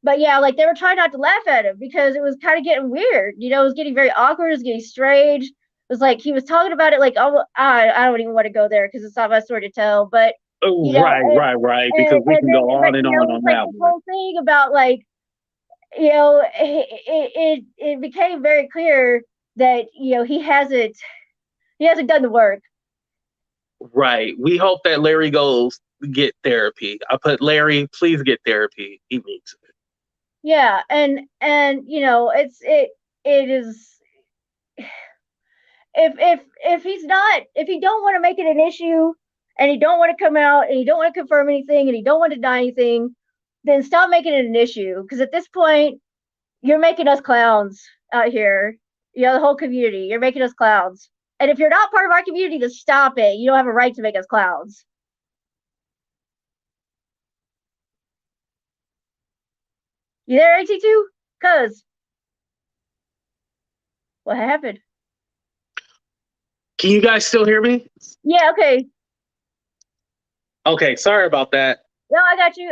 But yeah, like they were trying not to laugh at him because it was kind of getting weird. It was getting very awkward. It was getting strange. It was like he was talking about it like, oh, I don't even want to go there because it's not my story to tell. But Oh, you know, right, because we and can then go but on and it on was on like that this one. whole thing about like it became very clear that he hasn't done the work. Right. We hope that Larry goes get therapy. I put Larry, please get therapy. He needs it. Yeah, and it is, if he don't want to make it an issue, and he don't want to come out, and he don't want to confirm anything, and he don't want to deny anything, then stop making it an issue, because at this point you're making us clowns out here. The whole community, you're making us clowns, And if you're not part of our community, then stop it. You don't have a right to make us clowns. You there, AT2? Cuz. What happened? Can you guys still hear me? Yeah, okay. Okay, sorry about that. No, I got you.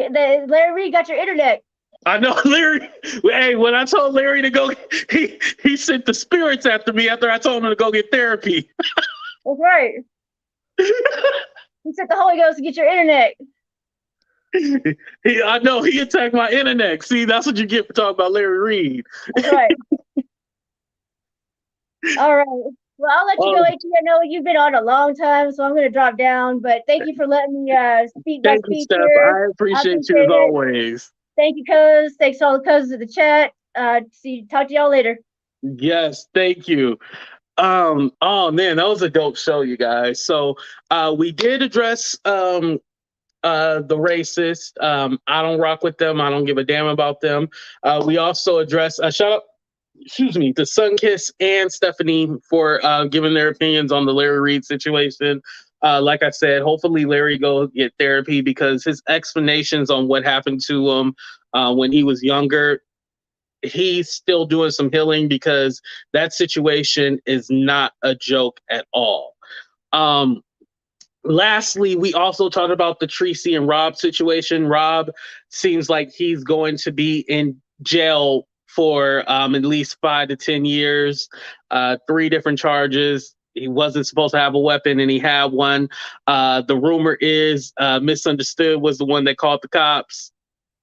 Larry Reid got your internet. I know Larry. Hey, when I told Larry to go, he sent the spirits after me after I told him to go get therapy. That's right. He sent the Holy Ghost to get your internet. I know he attacked my internet. See, that's what you get for talking about Larry Reid. That's right. All right. Well, I'll let you go, AT. I know you've been on a long time, so I'm going to drop down. But thank you for letting me speak my speech Steph. here. I appreciate you as always. Thank you, cuz. Thanks to all the cousins in the chat. Talk to y'all later. Yes, thank you. Oh man, that was a dope show, you guys. So we did address the racist. I don't rock with them. I don't give a damn about them. We also addressed shout out, excuse me, to Sunkiss and Stephanie for giving their opinions on the Larry Reid situation. Like I said, hopefully Larry go get therapy because his explanations on what happened to him when he was younger, he's still doing some healing because that situation is not a joke at all. Lastly, we also talked about the Treecey and Rob situation. Rob seems like he's going to be in jail for at least 5 to 10 years, 3 different charges. He wasn't supposed to have a weapon and he had one. The rumor is Misunderstood was the one that called the cops.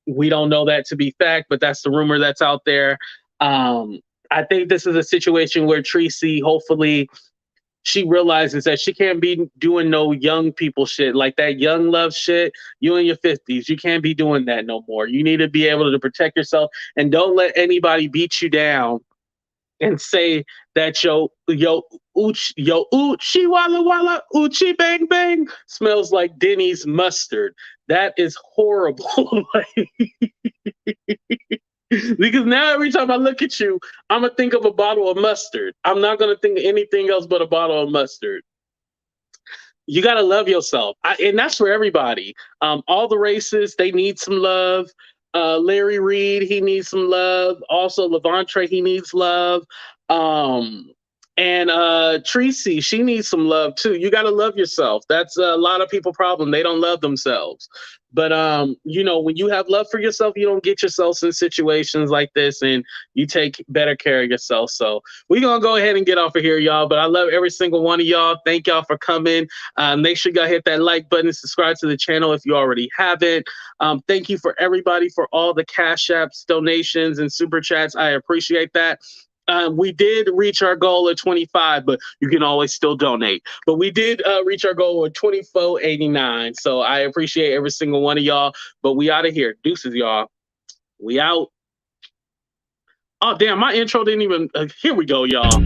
We don't know that to be fact, but that's the rumor that's out there. I think this is a situation where Treecey, hopefully, she realizes that she can't be doing no young people shit like that young love shit. You in your 50s, you can't be doing that no more. You need to be able to protect yourself and don't let anybody beat you down and say that yo oochie walla walla oochie bang bang smells like Denny's mustard. That is horrible. Because now every time I look at you, I'm gonna think of a bottle of mustard. I'm not gonna think of anything else but a bottle of mustard. You gotta love yourself, and that's for everybody. All the races, they need some love. Larry Reid, he needs some love. Also, Levantre, he needs love. And Treecey, she needs some love too. You gotta love yourself. That's a lot of people's problem. They don't love themselves. But you know, when you have love for yourself, you don't get yourself in situations like this, and you take better care of yourself. So we're gonna go ahead and get off of here, y'all. But I love every single one of y'all. Thank y'all for coming. Make sure y'all hit that like button, subscribe to the channel if you already haven't. Thank you for everybody for all the Cash Apps, donations, and super chats. I appreciate that. We did reach our goal of 25, but you can always still donate. But we did reach our goal of 24.89. So I appreciate every single one of y'all. But we out of here. Deuces, y'all. We out. Oh, damn, my intro didn't even. Here we go, y'all.